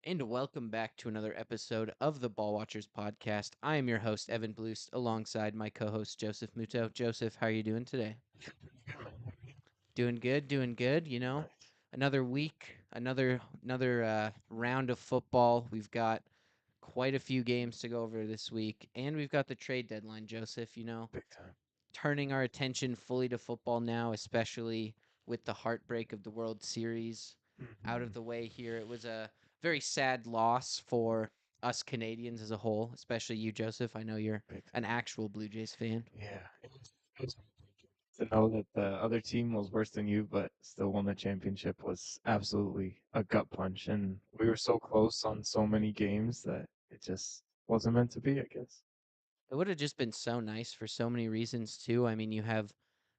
and welcome back to another episode of the Ball Watchers podcast. I am your host, Evan Bloost, alongside my co host, Joseph Muto. Joseph, how are you doing today? Doing good, doing good. Nice. Another week, another round of football. We've got quite a few games to go over this week, and we've got the trade deadline, Joseph. Big time. Turning our attention fully to football now, especially with the heartbreak of the World Series out of Hmm. the way here. It was a very sad loss for us Canadians as a whole, especially you, Joseph. I know you're Big an time. actual Blue Jays fan. Yeah. It was to know that the other team was worse than you, but still won the championship was absolutely a gut punch. And we were so close on so many games that it just wasn't meant to be, I guess. It would have just been so nice for so many reasons too. I mean, you have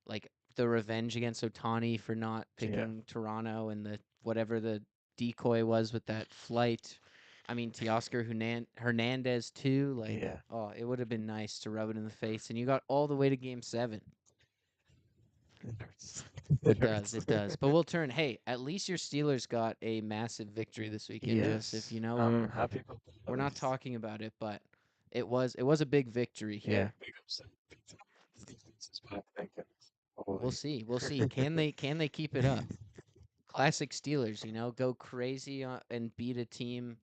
like the revenge against Otani for not Yeah. picking Toronto and the whatever the decoy was with that flight. I mean, Teoscar Hernandez too. Like, Yeah. oh, it would have been nice to rub it in the face, and you got all the way to Game 7. It hurts. It It does, hurts. it does. But we'll turn. Hey, at least your Steelers got a massive victory this weekend, Joseph. Yes. I'm happy about that We're at not least. talking about it, but it was a big victory Yeah. here. Big upset. Big time. The defense is back, thank goodness. We'll Holy. see. We'll see. Can they keep it up? Classic Steelers, go crazy and beat a team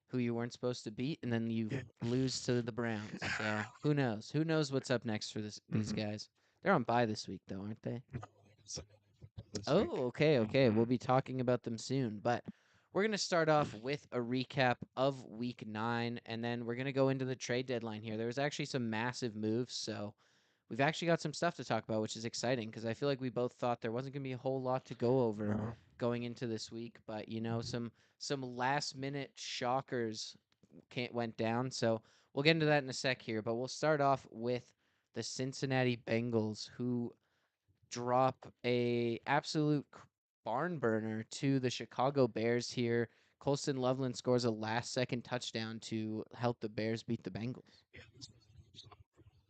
who you weren't supposed to beat, and then you Yeah. lose to the Browns. So who knows? Who knows what's up next for these Hmm. guys? They're on bye this week, though, aren't they? No, it's Sunday Night Football this week. Oh, okay, okay. We'll Hmm. be talking about them soon, but we're gonna start off with a recap of Week 9, and then we're gonna go into the trade deadline here. There was actually some massive moves, so we've actually got some stuff to talk about, which is exciting because I feel like we both thought there wasn't going to be a whole lot to go over No. going into this week, but Mhm. some last minute shockers can't went down. So we'll get into that in a sec here, but we'll start off with the Cincinnati Bengals who drop a absolute barn burner to the Chicago Bears here. Colston Loveland scores a last second touchdown to help the Bears beat the Bengals. Yeah, this was a huge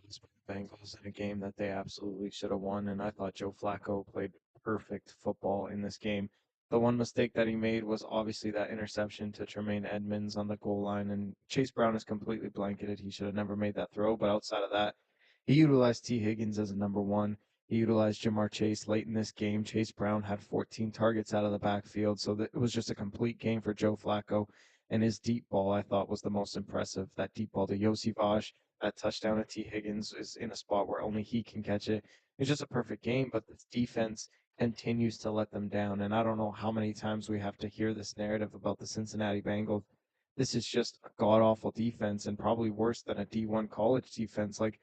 loss for the Bengals in a game that they absolutely should have won, and I thought Joe Flacco played perfect football in this game. The one mistake that he made was obviously that interception to Tremaine Edmonds on the goal line, and Chase Brown is completely blanketed. He should have never made that throw, but outside of that, he utilized T. Higgins as a number one. He utilized Jamar Chase late in this game. Chase Brown had 14 targets out of the backfield, so it was just a complete game for Joe Flacco. And his deep ball, I thought, was the most impressive. That deep ball to Yossi Vosh, that touchdown to T. Higgins is in a spot where only he can catch it. It's just a perfect game, but this defense continues to let them down. And I don't know how many times we have to hear this narrative about the Cincinnati Bengals. This is just a god awful defense and probably worse than a D1 college defense. Like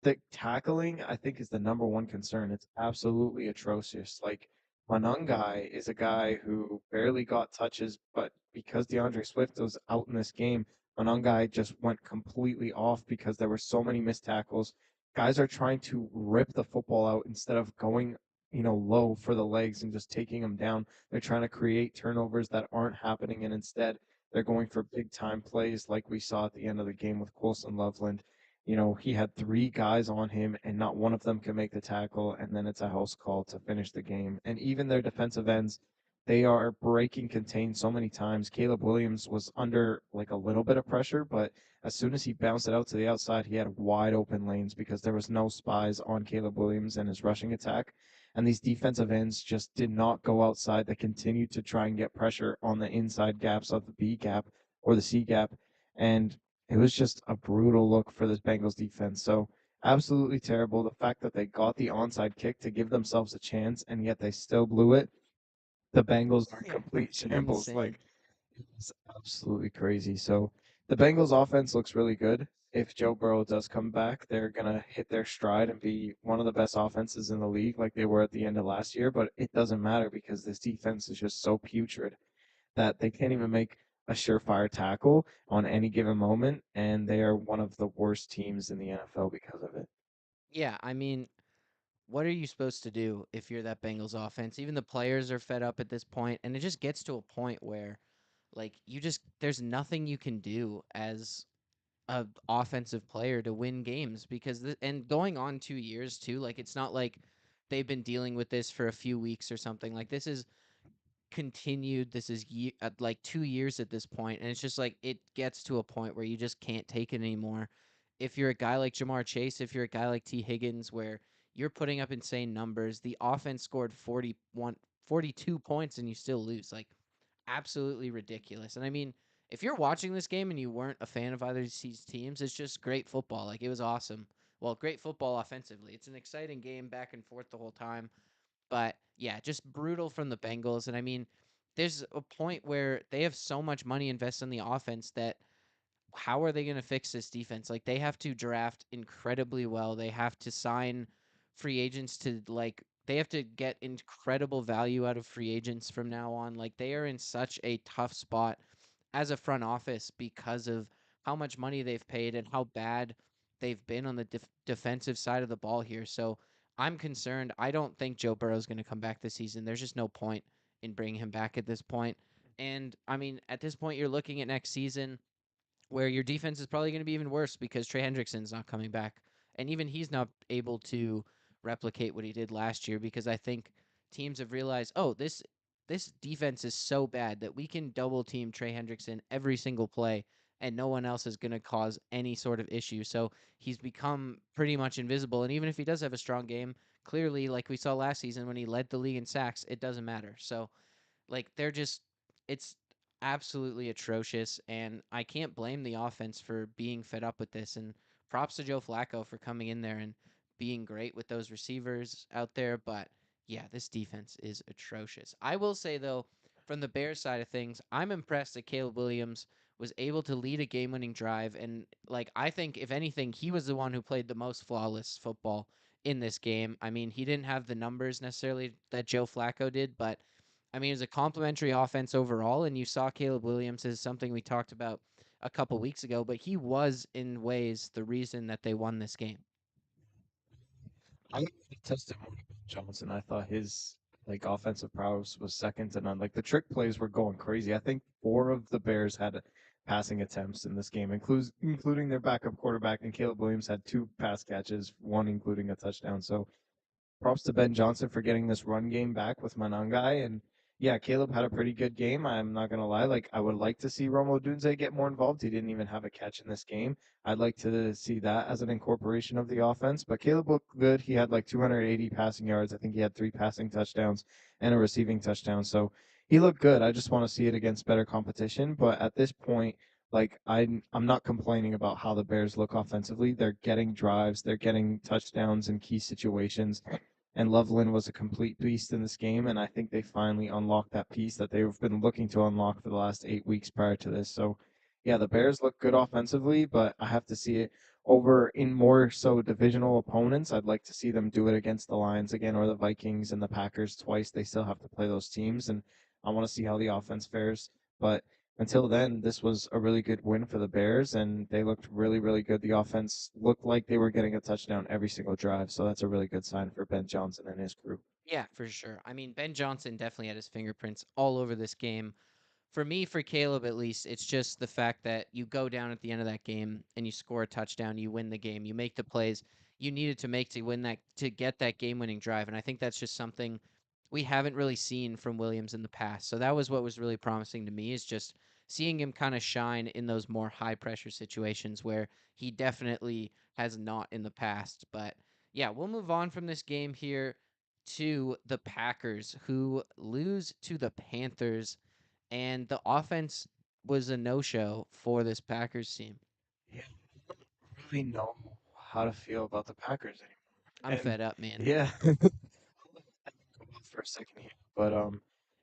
the tackling, I think, is the number one concern. It's absolutely atrocious. Like Manungai is a guy who barely got touches, but because DeAndre Swift was out in this game, Manungai just went completely off because there were so many missed tackles. Guys are trying to rip the football out instead of going, low for the legs and just taking them down. They're trying to create turnovers that aren't happening, and instead they're going for big time plays like we saw at the end of the game with Colson Loveland. He had three guys on him and not one of them could make the tackle, and then it's a house call to finish the game. And even their defensive ends, they are breaking contain so many times. Caleb Williams was under like a little bit of pressure, but as soon as he bounced it out to the outside, he had wide open lanes because there was no spies on Caleb Williams and his rushing attack. And these defensive ends just did not go outside. They continued to try and get pressure on the inside gaps of the B gap or the C gap. And it was just a brutal look for this Bengals defense. So absolutely terrible. The fact that they got the onside kick to give themselves a chance and yet they still blew it. The Bengals are complete shambles. Insane. Like it's absolutely crazy. So the Bengals offense looks really good. If Joe Burrow does come back, they're gonna hit their stride and be one of the best offenses in the league, like they were at the end of last year. But it doesn't matter because this defense is just so putrid that they can't even make a surefire tackle on any given moment, and they are one of the worst teams in the NFL because of it. Yeah, I mean, what are you supposed to do if you're that Bengals offense? Even the players are fed up at this point, and it just gets to a point where, like, there's nothing you can do as a offensive player to win games because and going on 2 years too, like it's not like they've been dealing with this for a few weeks or something. Like this is continued. This is like 2 years at this point, and it's just like it gets to a point where you just can't take it anymore. If you're a guy like Jamar Chase, if you're a guy like T. Higgins, where you're putting up insane numbers, the offense scored 42 points and you still lose. Like, absolutely ridiculous. And I mean, if you're watching this game and you weren't a fan of either of these teams, it's just great football. Like, it was awesome. Well, great football offensively. It's an exciting game back and forth the whole time. But yeah, just brutal from the Bengals. And I mean, there's a point where they have so much money invested in the offense that how are they going to fix this defense? Like, they have to draft incredibly well. They have to sign free agents to, like, they have to get incredible value out of free agents from now on. Like, they are in such a tough spot as a front office because of how much money they've paid and how bad they've been on the defensive side of the ball here. So I'm concerned. I don't think Joe Burrow is going to come back this season. There's just no point in bringing him back at this point. And I mean, at this point, you're looking at next season where your defense is probably going to be even worse because Trey Hendrickson's not coming back. And even he's not able to replicate what he did last year because I think teams have realized, oh, this defense is so bad that we can double team Trey Hendrickson every single play and no one else is going to cause any sort of issue. So he's become pretty much invisible. And even if he does have a strong game, clearly, like we saw last season when he led the league in sacks, it doesn't matter. So like they're just it's absolutely atrocious and I can't blame the offense for being fed up with this and props to Joe Flacco for coming in there and being great with those receivers out there, but yeah, this defense is atrocious. I will say though, from the Bears side of things, I'm impressed that Caleb Williams was able to lead a game-winning drive and like I think if anything, he was the one who played the most flawless football in this game. I mean, he didn't have the numbers necessarily that Joe Flacco did, but I mean, it was a complimentary offense overall, and you saw Caleb Williams as something we talked about a couple weeks ago, but he was in ways the reason that they won this game. I'm testimony about Johnson. I thought his like offensive prowess was second to none. Like the trick plays were going crazy. I think four of the Bears had passing attempts in this game, including their backup quarterback, and Caleb Williams had two pass catches, one including a touchdown. So props to Ben Johnson for getting this run game back with Manangai. And yeah, Caleb had a pretty good game. I'm not gonna lie. Like I would like to see Romo Dunze get more involved. He didn't even have a catch in this game. I'd like to see that as an incorporation of the offense. But Caleb looked good. He had like 280 passing yards. I think he had three passing touchdowns and a receiving touchdown. So he looked good. I just want to see it against better competition. But at this point, like I'm not complaining about how the Bears look offensively. They're getting drives, they're getting touchdowns in key situations. And Loveland was a complete beast in this game, and I think they finally unlocked that piece that they've been looking to unlock for the last 8 weeks prior to this. So, yeah, the Bears look good offensively, but I have to see it over in more so divisional opponents. I'd like to see them do it against the Lions again or the Vikings and the Packers twice. They still have to play those teams, and I want to see how the offense fares. But until then, this was a really good win for the Bears, and they looked really, really good. The offense looked like they were getting a touchdown every single drive, so that's a really good sign for Ben Johnson and his crew. Yeah, for sure. I mean, Ben Johnson definitely had his fingerprints all over this game. For me, for Caleb at least, it's just the fact that you go down at the end of that game and you score a touchdown, you win the game, you make the plays you needed to make to win that to get that game-winning drive, and I think that's just something we haven't really seen from Williams in the past. So that was what was really promising to me is just seeing him kind of shine in those more high-pressure situations where he definitely has not in the past. But yeah, we'll move on from this game here to the Packers who lose to the Panthers and the offense was a no-show for this Packers team. Yeah, I don't really know how to feel about the Packers I'm anymore. And fed up, man. yeah, go off for a second here. But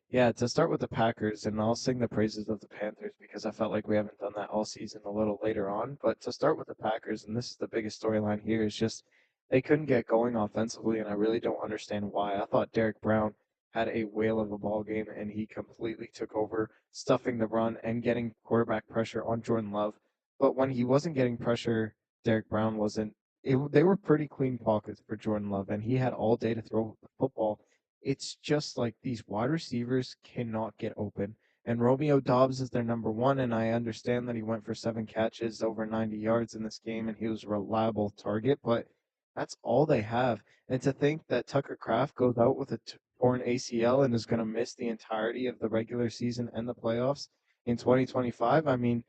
yeah, to start with the Packers, and I'll sing the praises of the Panthers because I felt like we haven't done that all season a little later on. But to start with the Packers, and this is the biggest storyline here, is just they couldn't get going offensively, and I really don't understand why. I thought Derek Brown had a whale of a ball game, and he completely took over, stuffing the run and getting quarterback pressure on Jordan Love. But when he wasn't getting pressure, Derek Brown wasn't. They were pretty clean pockets for Jordan Love, and he had all day to throw the football. It's just like these wide receivers cannot get open. And Romeo Dobbs is their number one, and I understand that he went for 7 catches, over 90 yards in this game, and he was a reliable target, but that's all they have. And to think that Tucker Kraft goes out with torn ACL and is going to miss the entirety of the regular season and the playoffs in 2025. I mean,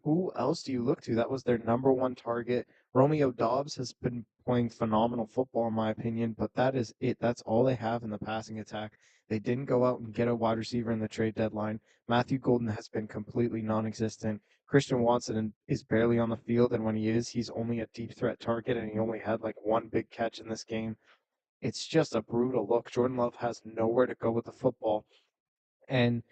who else do you look to? That was their number one target. Romeo Dobbs has been playing phenomenal football, in my opinion, but that is it. That's all they have in the passing attack. They didn't go out and get a wide receiver in the trade deadline. Matthew Golden has been completely non existent. Christian Watson is barely on the field, and when he is, he's only a deep threat target, and he only had like one big catch in this game. It's just a brutal look. Jordan Love has nowhere to go with the football. And,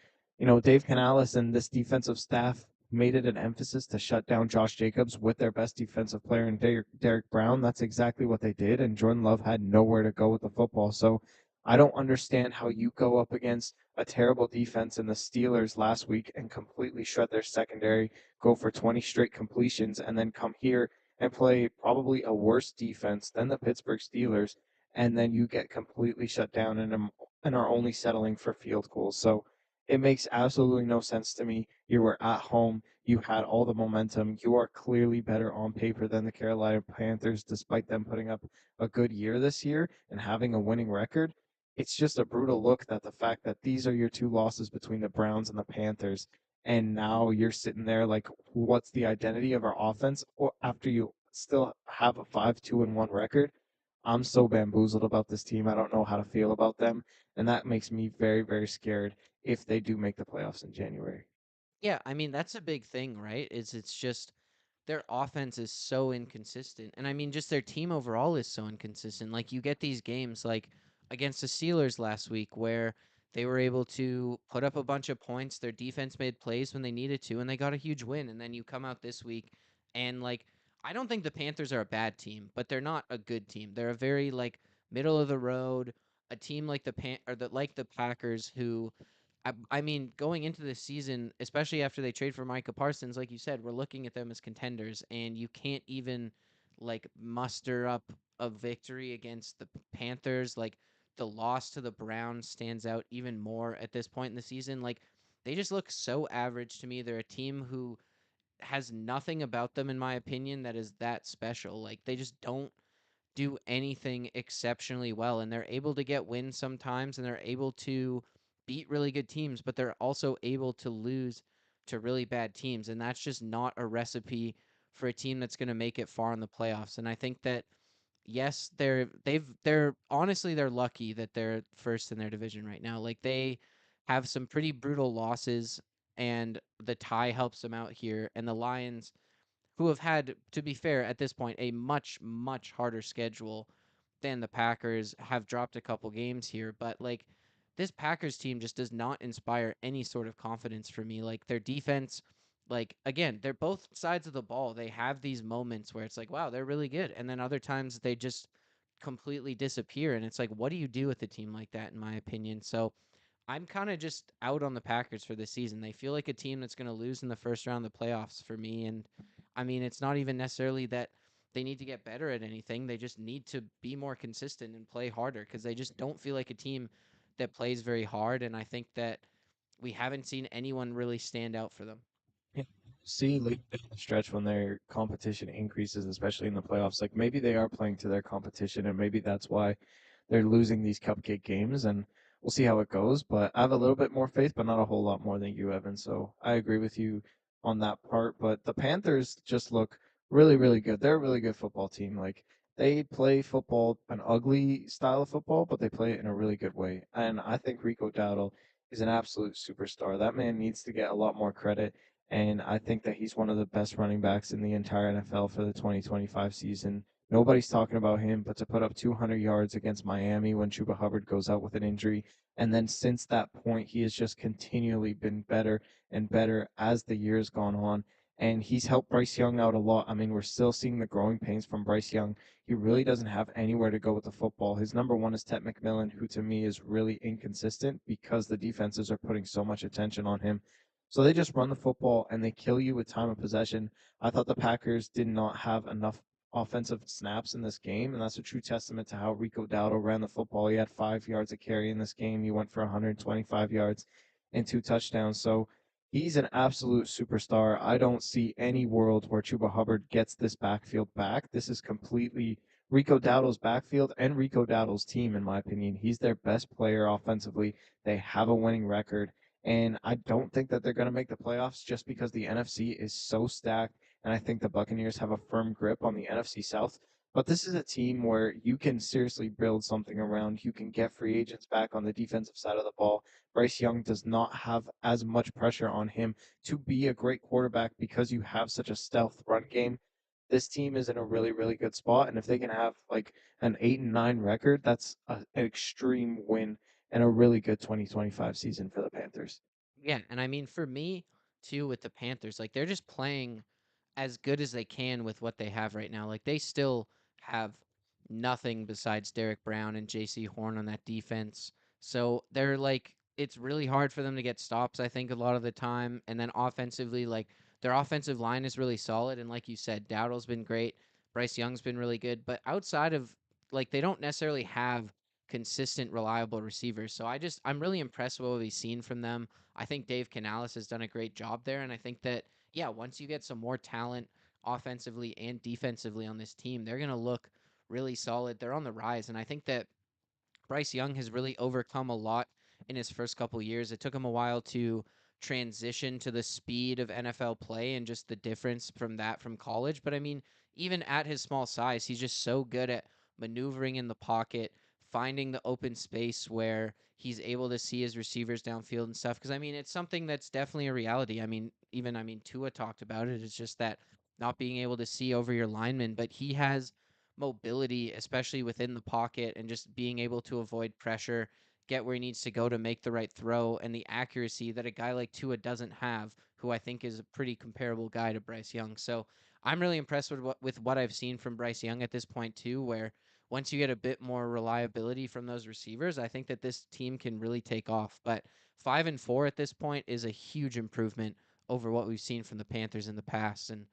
Dave Canales and this defensive staff made it an emphasis to shut down Josh Jacobs with their best defensive player in Derek Brown. That's exactly what they did. And Jordan Love had nowhere to go with the football. So I don't understand how you go up against a terrible defense in the Steelers last week and completely shred their secondary, go for 20 straight completions, and then come here and play probably a worse defense than the Pittsburgh Steelers. And then you get completely shut down and are only settling for field goals. So it makes absolutely no sense to me. You were at home. You had all the momentum. You are clearly better on paper than the Carolina Panthers, despite them putting up a good year this year and having a winning record. It's just a brutal look that the fact that these are your two losses between the Browns and the Panthers, and now you're sitting there like, what's the identity of our offense? Or after you still have a 5-2-1 record, I'm so bamboozled about this team. I don't know how to feel about them, and that makes me very, very scared if they do make the playoffs in January. Yeah, I mean that's a big thing, right? Is it's just their offense is so inconsistent. And I mean just their team overall is so inconsistent. Like you get these games like against the Steelers last week where they were able to put up a bunch of points, their defense made plays when they needed to and they got a huge win. And then you come out this week and like I don't think the Panthers are a bad team, but they're not a good team. They're a very like middle of the road, a team like the Packers who I mean, going into the season, especially after they trade for Micah Parsons, like you said, we're looking at them as contenders, and you can't even like muster up a victory against the Panthers. Like the loss to the Browns stands out even more at this point in the season. Like they just look so average to me. They're a team who has nothing about them, in my opinion, that is that special. Like they just don't do anything exceptionally well and they're able to get wins sometimes and they're able to beat really good teams, but they're also able to lose to really bad teams and that's just not a recipe for a team that's going to make it far in the playoffs. And I think that yes, they're honestly they're lucky that they're first in their division right now. Like they have some pretty brutal losses and the tie helps them out here and the Lions who have had, to be fair, at this point, a much, much harder schedule than the Packers, have dropped a couple games here. But, like, this Packers team just does not inspire any sort of confidence for me. Like, their defense, like, again, they're both sides of the ball. They have these moments where it's like, wow, they're really good. And then other times they just completely disappear. And it's like, what do you do with a team like that, in my opinion? So, I'm kind of just out on the Packers for this season. They feel like a team that's going to lose in the first round of the playoffs for me. And I mean, it's not even necessarily that they need to get better at anything. They just need to be more consistent and play harder because they just don't feel like a team that plays very hard. And I think that we haven't seen anyone really stand out for them. Yeah. See, late down the stretch when their competition increases, especially in the playoffs, like maybe they are playing to their competition, and maybe that's why they're losing these cupcake games. And we'll see how it goes. But I have a little bit more faith, but not a whole lot more than you, Evan. So I agree with you on that part. But the Panthers just look really, really good. They're a really good football team. Like they play football, an ugly style of football, but they play it in a really good way. And I think Rico Dowdle is an absolute superstar. That man needs to get a lot more credit. And I think that he's one of the best running backs in the entire NFL for the 2025 season. Nobody's talking about him, but to put up 200 yards against Miami when Chuba Hubbard goes out with an injury. And then since that point, he has just continually been better and better as the years gone on. And he's helped Bryce Young out a lot. I mean, we're still seeing the growing pains from Bryce Young. He really doesn't have anywhere to go with the football. His number one is Ted McMillan, who to me is really inconsistent because the defenses are putting so much attention on him. So they just run the football and they kill you with time of possession. I thought the Packers did not have enough offensive snaps in this game, and that's a true testament to how Rico Dowdle ran the football. He had 5 yards of carry in this game. He went for 125 yards and 2 touchdowns. So he's an absolute superstar. I don't see any world where Chuba Hubbard gets this backfield back. This is completely Rico Dowdle's backfield and Rico Dowdle's team, in my opinion. He's their best player offensively. They have a winning record. And I don't think that they're going to make the playoffs just because the NFC is so stacked. And I think the Buccaneers have a firm grip on the NFC South. But this is a team where you can seriously build something around. You can get free agents back on the defensive side of the ball. Bryce Young does not have as much pressure on him to be a great quarterback because you have such a stealth run game. This team is in a really, really good spot. And if they can have like an 8-9 record, that's an extreme win and a really good 2025 season for the Panthers. Yeah, and I mean for me too with the Panthers, like they're just playing as good as they can with what they have right now. Like they still have nothing besides Derek Brown and J.C. Horn on that defense. So they're like it's really hard for them to get stops, I think, a lot of the time. And then offensively, like their offensive line is really solid. And like you said, Dowdle's been great. Bryce Young's been really good. But outside of like they don't necessarily have consistent, reliable receivers. So I'm really impressed with what we've seen from them. I think Dave Canales has done a great job there. And I think that yeah, once you get some more talent offensively and defensively on this team, they're going to look really solid. They're on the rise. And I think that Bryce Young has really overcome a lot in his first couple years. It took him a while to transition to the speed of NFL play and just the difference from that from college. But I mean, even at his small size, he's just so good at maneuvering in the pocket, finding the open space where he's able to see his receivers downfield and stuff. Because I mean, it's something that's definitely a reality. I mean, Tua talked about it. It's just that not being able to see over your linemen, but he has mobility, especially within the pocket, and just being able to avoid pressure, get where he needs to go to make the right throw, and the accuracy that a guy like Tua doesn't have, who I think is a pretty comparable guy to Bryce Young. So I'm really impressed with what I've seen from Bryce Young at this point too, where once you get a bit more reliability from those receivers, I think that this team can really take off. But 5-4 at this point is a huge improvement over what we've seen from the Panthers in the past. And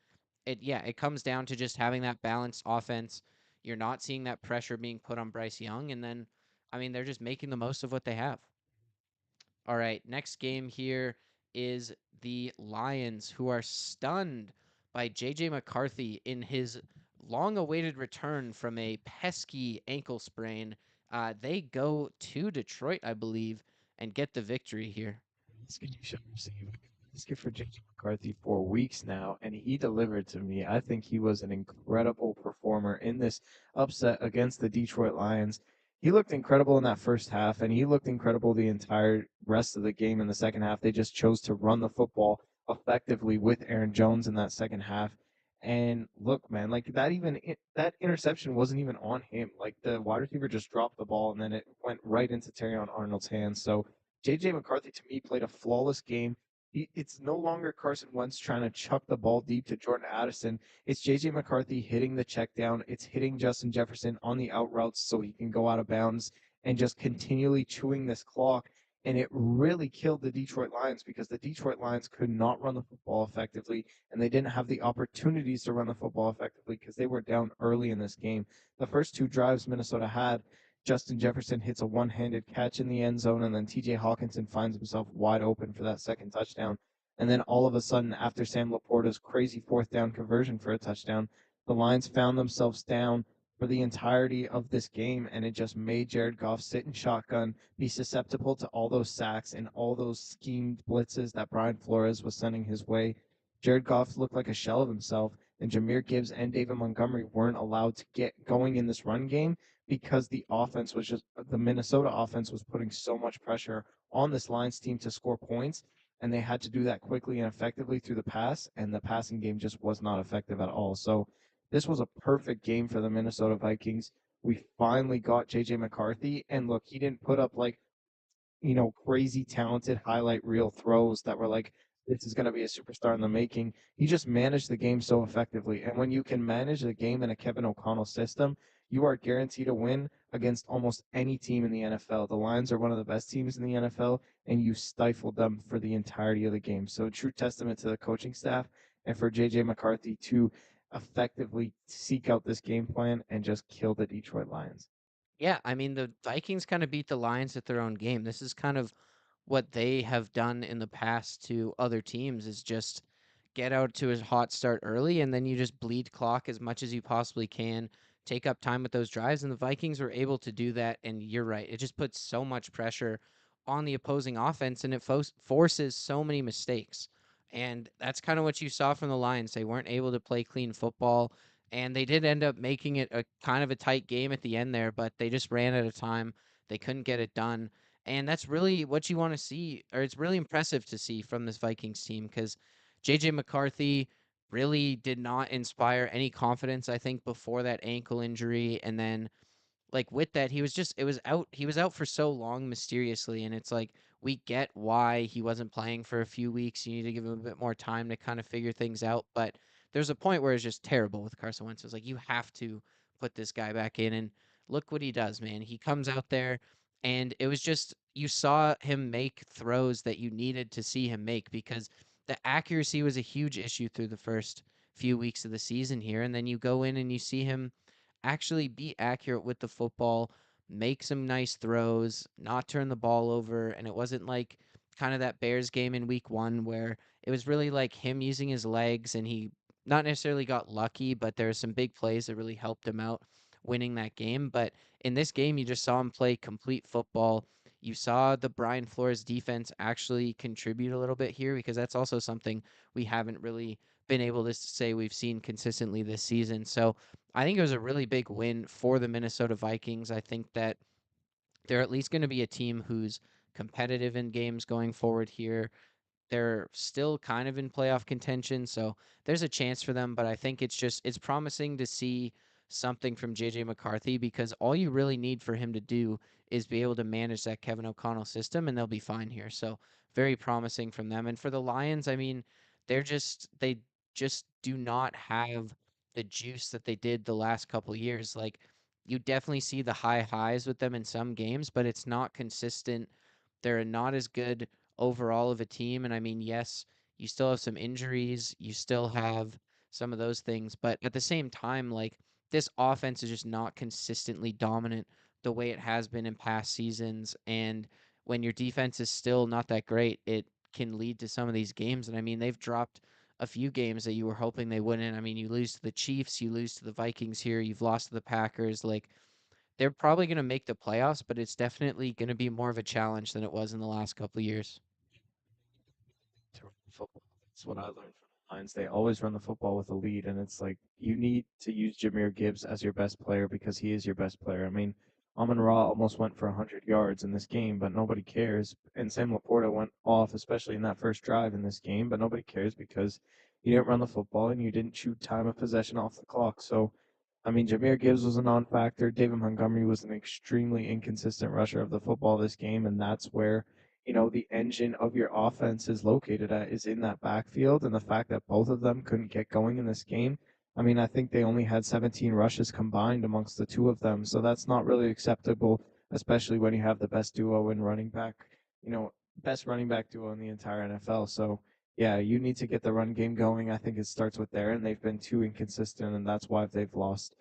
it comes down to just having that balanced offense. You're not seeing that pressure being put on Bryce Young, and then I mean they're just making the most of what they have. All right, next game here is the Lions, who are stunned by JJ McCarthy in his long-awaited return from a pesky ankle sprain. They go to Detroit, I believe, and get the victory here. This game should receive this for JJ McCarthy for weeks now, and he delivered to me. I think he was an incredible performer in this upset against the Detroit Lions. He looked incredible in that first half, and he looked incredible the entire rest of the game in the second half. They just chose to run the football effectively with Aaron Jones in that second half. And look, man, like that interception wasn't even on him. Like the wide receiver just dropped the ball, and then it went right into Terrion Arnold's hands. So JJ McCarthy to me played a flawless game. It's no longer Carson Wentz trying to chuck the ball deep to Jordan Addison. It's JJ McCarthy hitting the check down. It's hitting Justin Jefferson on the out routes so he can go out of bounds and just continually chewing this clock. And it really killed the Detroit Lions because the Detroit Lions could not run the football effectively and they didn't have the opportunities to run the football effectively because they were down early in this game. The first two drives Minnesota had, Justin Jefferson hits a one-handed catch in the end zone, and then TJ Hawkinson finds himself wide open for that second touchdown. And then all of a sudden, after Sam Laporta's crazy fourth down conversion for a touchdown, the Lions found themselves down for the entirety of this game, and it just made Jared Goff sit in shotgun, be susceptible to all those sacks and all those schemed blitzes that Brian Flores was sending his way. Jared Goff looked like a shell of himself, and Jameer Gibbs and David Montgomery weren't allowed to get going in this run game because the Minnesota offense was putting so much pressure on this Lions team to score points, and they had to do that quickly and effectively through the pass, and the passing game just was not effective at all. So this was a perfect game for the Minnesota Vikings. We finally got JJ McCarthy, and look, he didn't put up like crazy talented highlight reel throws that were like, this is going to be a superstar in the making. He just managed the game so effectively. And when you can manage the game in a Kevin O'Connell system, you are guaranteed a win against almost any team in the NFL. The Lions are one of the best teams in the NFL, and you stifled them for the entirety of the game. So, true testament to the coaching staff and for JJ McCarthy to effectively seek out this game plan and just kill the Detroit Lions. Yeah, I mean the Vikings kind of beat the Lions at their own game. This is kind of what they have done in the past to other teams is just get out to a hot start early and then you just bleed clock as much as you possibly can take up time with those drives, and the Vikings were able to do that. And you're right, it just puts so much pressure on the opposing offense, and it forces so many mistakes. And that's kind of what you saw from the Lions. They weren't able to play clean football, and they did end up making it a kind of a tight game at the end there, but they just ran out of time. They couldn't get it done. And that's really what you want to see, or it's really impressive to see from this Vikings team, because JJ McCarthy really did not inspire any confidence, I think, before that ankle injury. And then like with that, he was out for so long mysteriously, and it's like we get why he wasn't playing for a few weeks. You need to give him a bit more time to kind of figure things out. But there's a point where it's just terrible with Carson Wentz. It's like you have to put this guy back in, and look what he does, man. He comes out there, and it was just you saw him make throws that you needed to see him make, because the accuracy was a huge issue through the first few weeks of the season here, and then you go in and you see him actually be accurate with the football, make some nice throws, not turn the ball over. And it wasn't like kind of that Bears game in week 1 where it was really like him using his legs, and he not necessarily got lucky, but there were some big plays that really helped him out winning that game. But in this game, you just saw him play complete football. You saw the Brian Flores defense actually contribute a little bit here, because that's also something we haven't really been able to say we've seen consistently this season. So I think it was a really big win for the Minnesota Vikings. I think that they're at least going to be a team who's competitive in games going forward here. They're still kind of in playoff contention, so there's a chance for them, but I think it's promising to see something from JJ McCarthy, because all you really need for him to do is be able to manage that Kevin O'Connell system, and they'll be fine here. So very promising from them. And for the Lions, I mean, they just do not have the juice that they did the last couple years. Like you definitely see the high highs with them in some games, but it's not consistent. They're not as good overall of a team. And I mean, yes, you still have some injuries, you still have some of those things, but at the same time, like this offense is just not consistently dominant the way it has been in past seasons. And when your defense is still not that great, it can lead to some of these games. And I mean, they've dropped a few games that you were hoping they wouldn't. I mean, you lose to the Chiefs, you lose to the Vikings here, you've lost to the Packers. Like they're probably going to make the playoffs, but it's definitely going to be more of a challenge than it was in the last couple of years. To run the football. That's what I learned from the Lions. They always run the football with a lead, and it's like you need to use Jameer Gibbs as your best player because he is your best player. I mean, Amon Ra almost went for 100 yards in this game, but nobody cares. And Sam Laporta went off, especially in that first drive in this game, but nobody cares because you didn't run the football and you didn't shoot time of possession off the clock. So, I mean, Jameer Gibbs was a non-factor. David Montgomery was an extremely inconsistent rusher of the football this game, and that's where the engine of your offense is located at is in that backfield. And the fact that both of them couldn't get going in this game, I mean, I think they only had 17 rushes combined amongst the two of them. So that's not really acceptable, especially when you have the best duo in running back, best running back duo in the entire NFL. So, yeah, you need to get the run game going. I think it starts with there, and they've been too inconsistent, and that's why they've lost,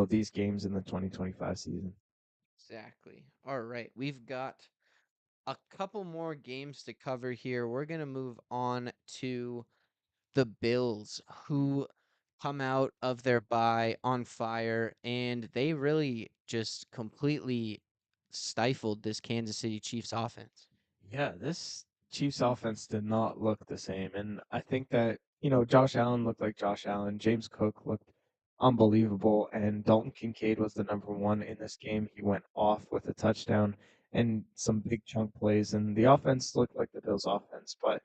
these games in the 2025 season. Exactly. All right. We've got a couple more games to cover here. We're going to move on to the Bills, who come out of their bye on fire, and they really just completely stifled this Kansas City Chiefs offense. Yeah, this Chiefs offense did not look the same. And I think that, Josh Allen looked like Josh Allen. James Cook looked unbelievable. And Dalton Kincaid was the number one in this game. He went off with a touchdown and some big chunk plays. And the offense looked like the Bills' offense. But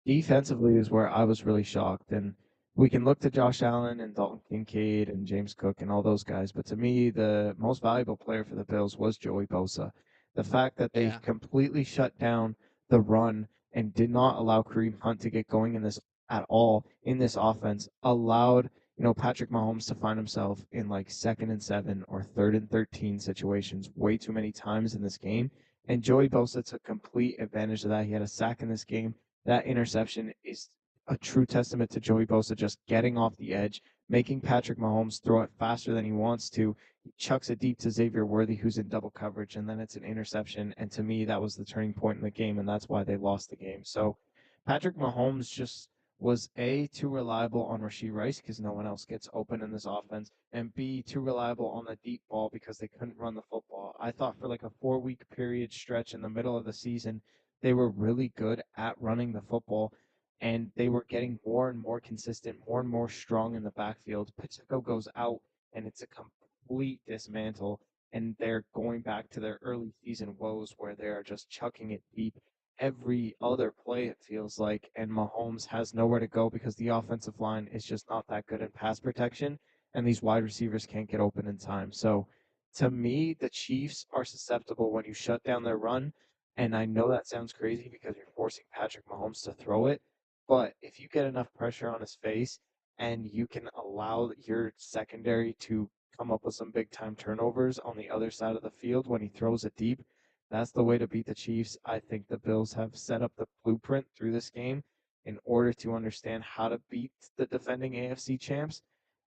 defensively is where I was really shocked. And we can look to Josh Allen and Dalton Kincaid and James Cook and all those guys. But to me, the most valuable player for the Bills was Joey Bosa. The fact that they Yeah. completely shut down the run and did not allow Kareem Hunt to get going in this at all in this offense allowed Patrick Mahomes to find himself in like 2nd and 7 or 3rd and 13 situations way too many times in this game. And Joey Bosa took complete advantage of that. He had a sack in this game. That interception is a true testament to Joey Bosa just getting off the edge, making Patrick Mahomes throw it faster than he wants to. He chucks it deep to Xavier Worthy, who's in double coverage, and then it's an interception. And to me, that was the turning point in the game, and that's why they lost the game. So Patrick Mahomes just was A, too reliable on Rashee Rice because no one else gets open in this offense, and B, too reliable on the deep ball because they couldn't run the football. I thought for like a 4 week period stretch in the middle of the season, they were really good at running the football and they were getting more and more consistent, more and more strong in the backfield. Pacheco goes out and it's a complete dismantle, and they're going back to their early season woes where they're just chucking it deep every other play, it feels like, and Mahomes has nowhere to go because the offensive line is just not that good in pass protection, and these wide receivers can't get open in time. So, to me, the Chiefs are susceptible when you shut down their run, and I know that sounds crazy because you're forcing Patrick Mahomes to throw it, but if you get enough pressure on his face and you can allow your secondary to come up with some big time turnovers on the other side of the field when he throws it deep, that's the way to beat the Chiefs. I think the Bills have set up the blueprint through this game in order to understand how to beat the defending AFC champs,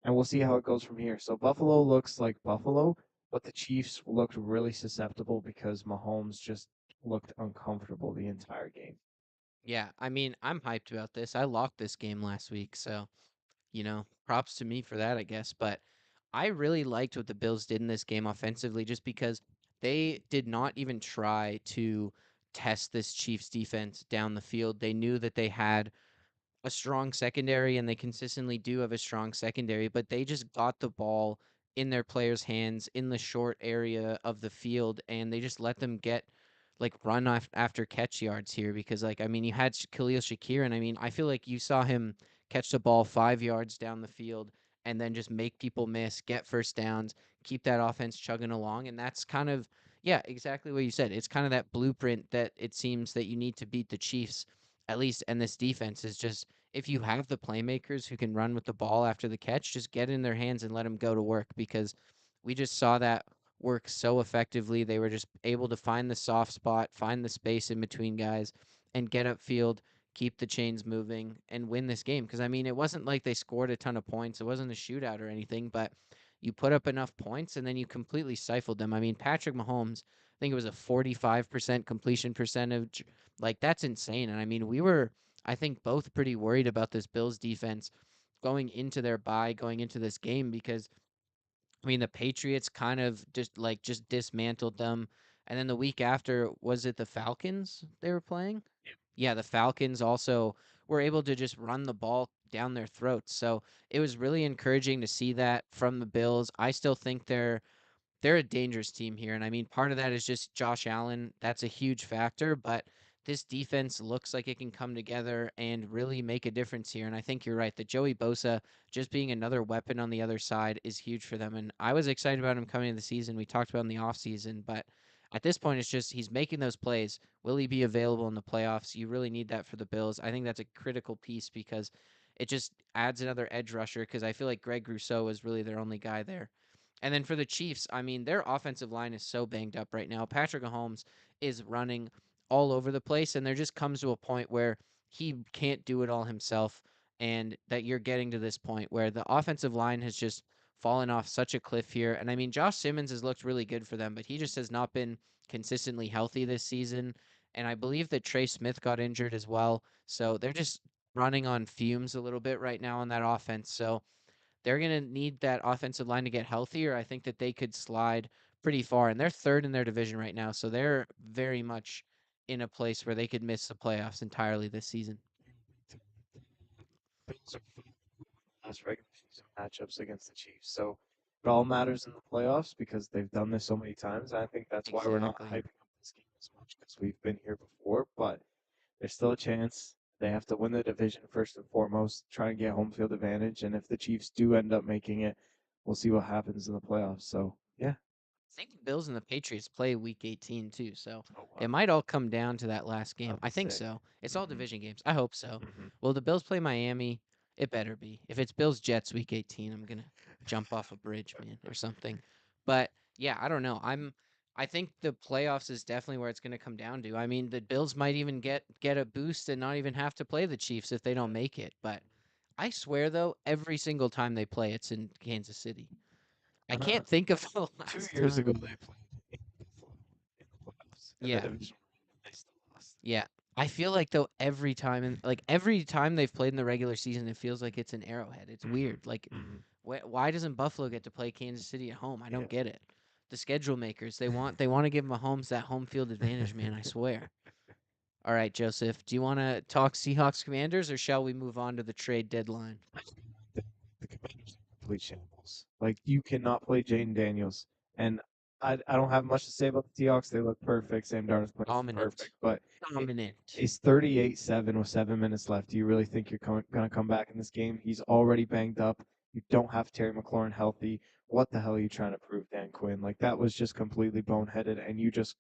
and we'll see how it goes from here. So Buffalo looks like Buffalo, but the Chiefs looked really susceptible because Mahomes just looked uncomfortable the entire game. Yeah, I mean, I'm hyped about this. I locked this game last week, so props to me for that, I guess. But I really liked what the Bills did in this game offensively just because they did not even try to test this Chiefs defense down the field. They knew that they had a strong secondary and they consistently do have a strong secondary, but they just got the ball in their players' hands in the short area of the field and they just let them get like run after catch yards here because like I mean you had Khalil Shakir and I mean I feel like you saw him catch the ball 5 yards down the field and then just make people miss, get first downs, keep that offense chugging along, and that's kind of yeah, exactly what you said. It's kind of that blueprint that it seems that you need to beat the Chiefs at least, and this defense is just if you have the playmakers who can run with the ball after the catch, just get in their hands and let them go to work because we just saw that work so effectively. They were just able to find the soft spot, find the space in between guys, and get upfield, keep the chains moving, and win this game. Because, I mean, it wasn't like they scored a ton of points, it wasn't a shootout or anything, but you put up enough points and then you completely stifled them. I mean, Patrick Mahomes, I think it was a 45% completion percentage. Like, that's insane. And I mean, we were I think both pretty worried about this Bills defense going into their bye, going into this game because I mean the Patriots kind of just dismantled them. And then the week after, was it the Falcons they were playing? Yeah, the Falcons also were able to just run the ball down their throats. So it was really encouraging to see that from the Bills. I still think they're a dangerous team here. And I mean, part of that is just Josh Allen. That's a huge factor, but this defense looks like it can come together and really make a difference here. And I think you're right. That Joey Bosa just being another weapon on the other side is huge for them. And I was excited about him coming into the season. We talked about in the offseason, but at this point, it's just he's making those plays. Will he be available in the playoffs? You really need that for the Bills. I think that's a critical piece because it just adds another edge rusher because I feel like Greg Rousseau is really their only guy there. And then for the Chiefs, I mean, their offensive line is so banged up right now. Patrick Mahomes is running all over the place, and there just comes to a point where he can't do it all himself, and that you're getting to this point where the offensive line has just fallen off such a cliff here. And I mean, Josh Simmons has looked really good for them, but he just has not been consistently healthy this season. And I believe that Trey Smith got injured as well. So they're just running on fumes a little bit right now on that offense. So they're going to need that offensive line to get healthier. I think that they could slide pretty far, and they're third in their division right now, so they're very much in a place where they could miss the playoffs entirely this season. Bills are last regular season matchups against the Chiefs. So it all matters in the playoffs because they've done this so many times. I think that's why we're not Exactly. hyping up this game as much because we've been here before, but there's still a chance. They have to win the division first and foremost, try and get home field advantage. And if the Chiefs do end up making it, we'll see what happens in the playoffs. So, yeah. I think the Bills and the Patriots play week 18 too, so Oh, it wow. might all come down to that last game. That'd be I think sick. so. It's all Hmm. division games. I hope so. Hmm. Will the Bills play Miami? It better be. If it's Bills Jets week 18, I'm going to jump off a bridge, man, or something. But yeah, I don't know. I think the playoffs is definitely where it's going to come down to. I mean, the Bills might even get a boost and not even have to play the Chiefs if they don't make it, but I swear though, every single time they play it's in Kansas City. I Uh, can't think of the 2 years last ago, time. they played in Buffalo in the playoffs in the Yeah. division round, and they still lost. Yeah. I feel like though every time they've played in the regular season, it feels like it's an Arrowhead. It's Hmm. weird. Like, Hmm. why doesn't Buffalo get to play Kansas City at home? I don't Yeah. get it. The schedule makers, they want to give Mahomes that home field advantage, man. I swear. All right, Joseph, do you want to talk Seahawks Commanders or shall we move on to the trade deadline? The Commanders are complete shambles. Like you cannot play Jaden Daniels, and I don't have much to say about the Seahawks. They look perfect. Sam Darnold's playing Dominant. perfect, but it Dominant. is 38-7 with 7 minutes left. Do you really think you're going to come back in this game? He's already banged up. You don't have Terry McLaurin healthy. What the hell are you trying to prove, Dan Quinn? Like that was just completely boneheaded, and you just,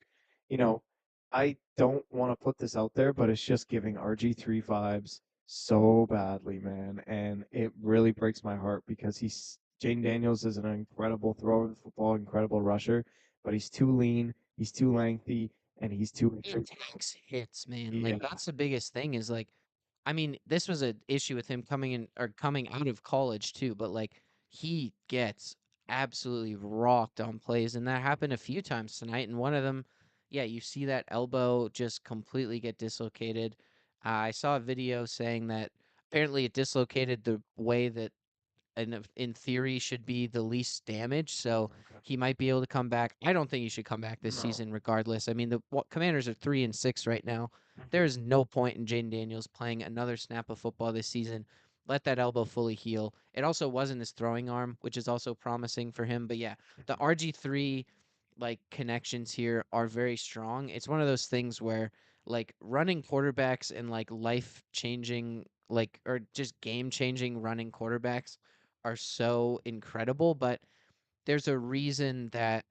you know, I don't want to put this out there, but it's just giving RG3 vibes so badly, man. And it really breaks my heart because Jane Daniels is an incredible thrower of the football, incredible rusher, but he's too lean, he's too lengthy, and he's too He injury prone. takes hits, man. Yeah, Like that's the biggest thing is like I mean, this was an issue with him coming in or coming out of college too, but like he gets absolutely rocked on plays, and that happened a few times tonight. And one of them, yeah, you see that elbow just completely get dislocated. I saw a video saying that apparently it dislocated the way that in theory should be the least damage. So okay. he might be able to come back. I don't think he should come back this No. season, regardless. I mean, the Commanders are 3-6 right now. There Mhm. is no point in Jaden Daniels playing another snap of football this season. Let that elbow fully heal. It also wasn't his throwing arm, which is also promising for him. But yeah, the Mhm. RG3 like connections here are very strong. It's one of those things where like running quarterbacks and like life changing like or just game changing running quarterbacks are so incredible, but there's a reason that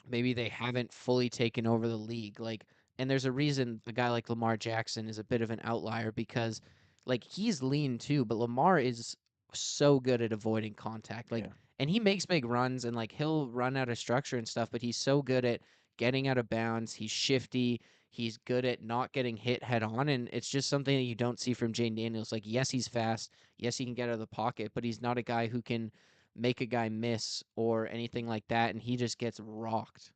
maybe they haven't fully taken over the league. Like, and there's a reason a guy like Lamar Jackson is a bit of an outlier because, like, he's lean too, but Lamar is so good at avoiding contact. Like, Yeah. and he makes big runs and like he'll run out of structure and stuff, but he's so good at getting out of bounds. He's shifty. He's good at not getting hit head on, and it's just something that you don't see from Jane Daniels. Like, yes, he's fast. Yes, he can get out of the pocket, but he's not a guy who can make a guy miss or anything like that, and he just gets rocked.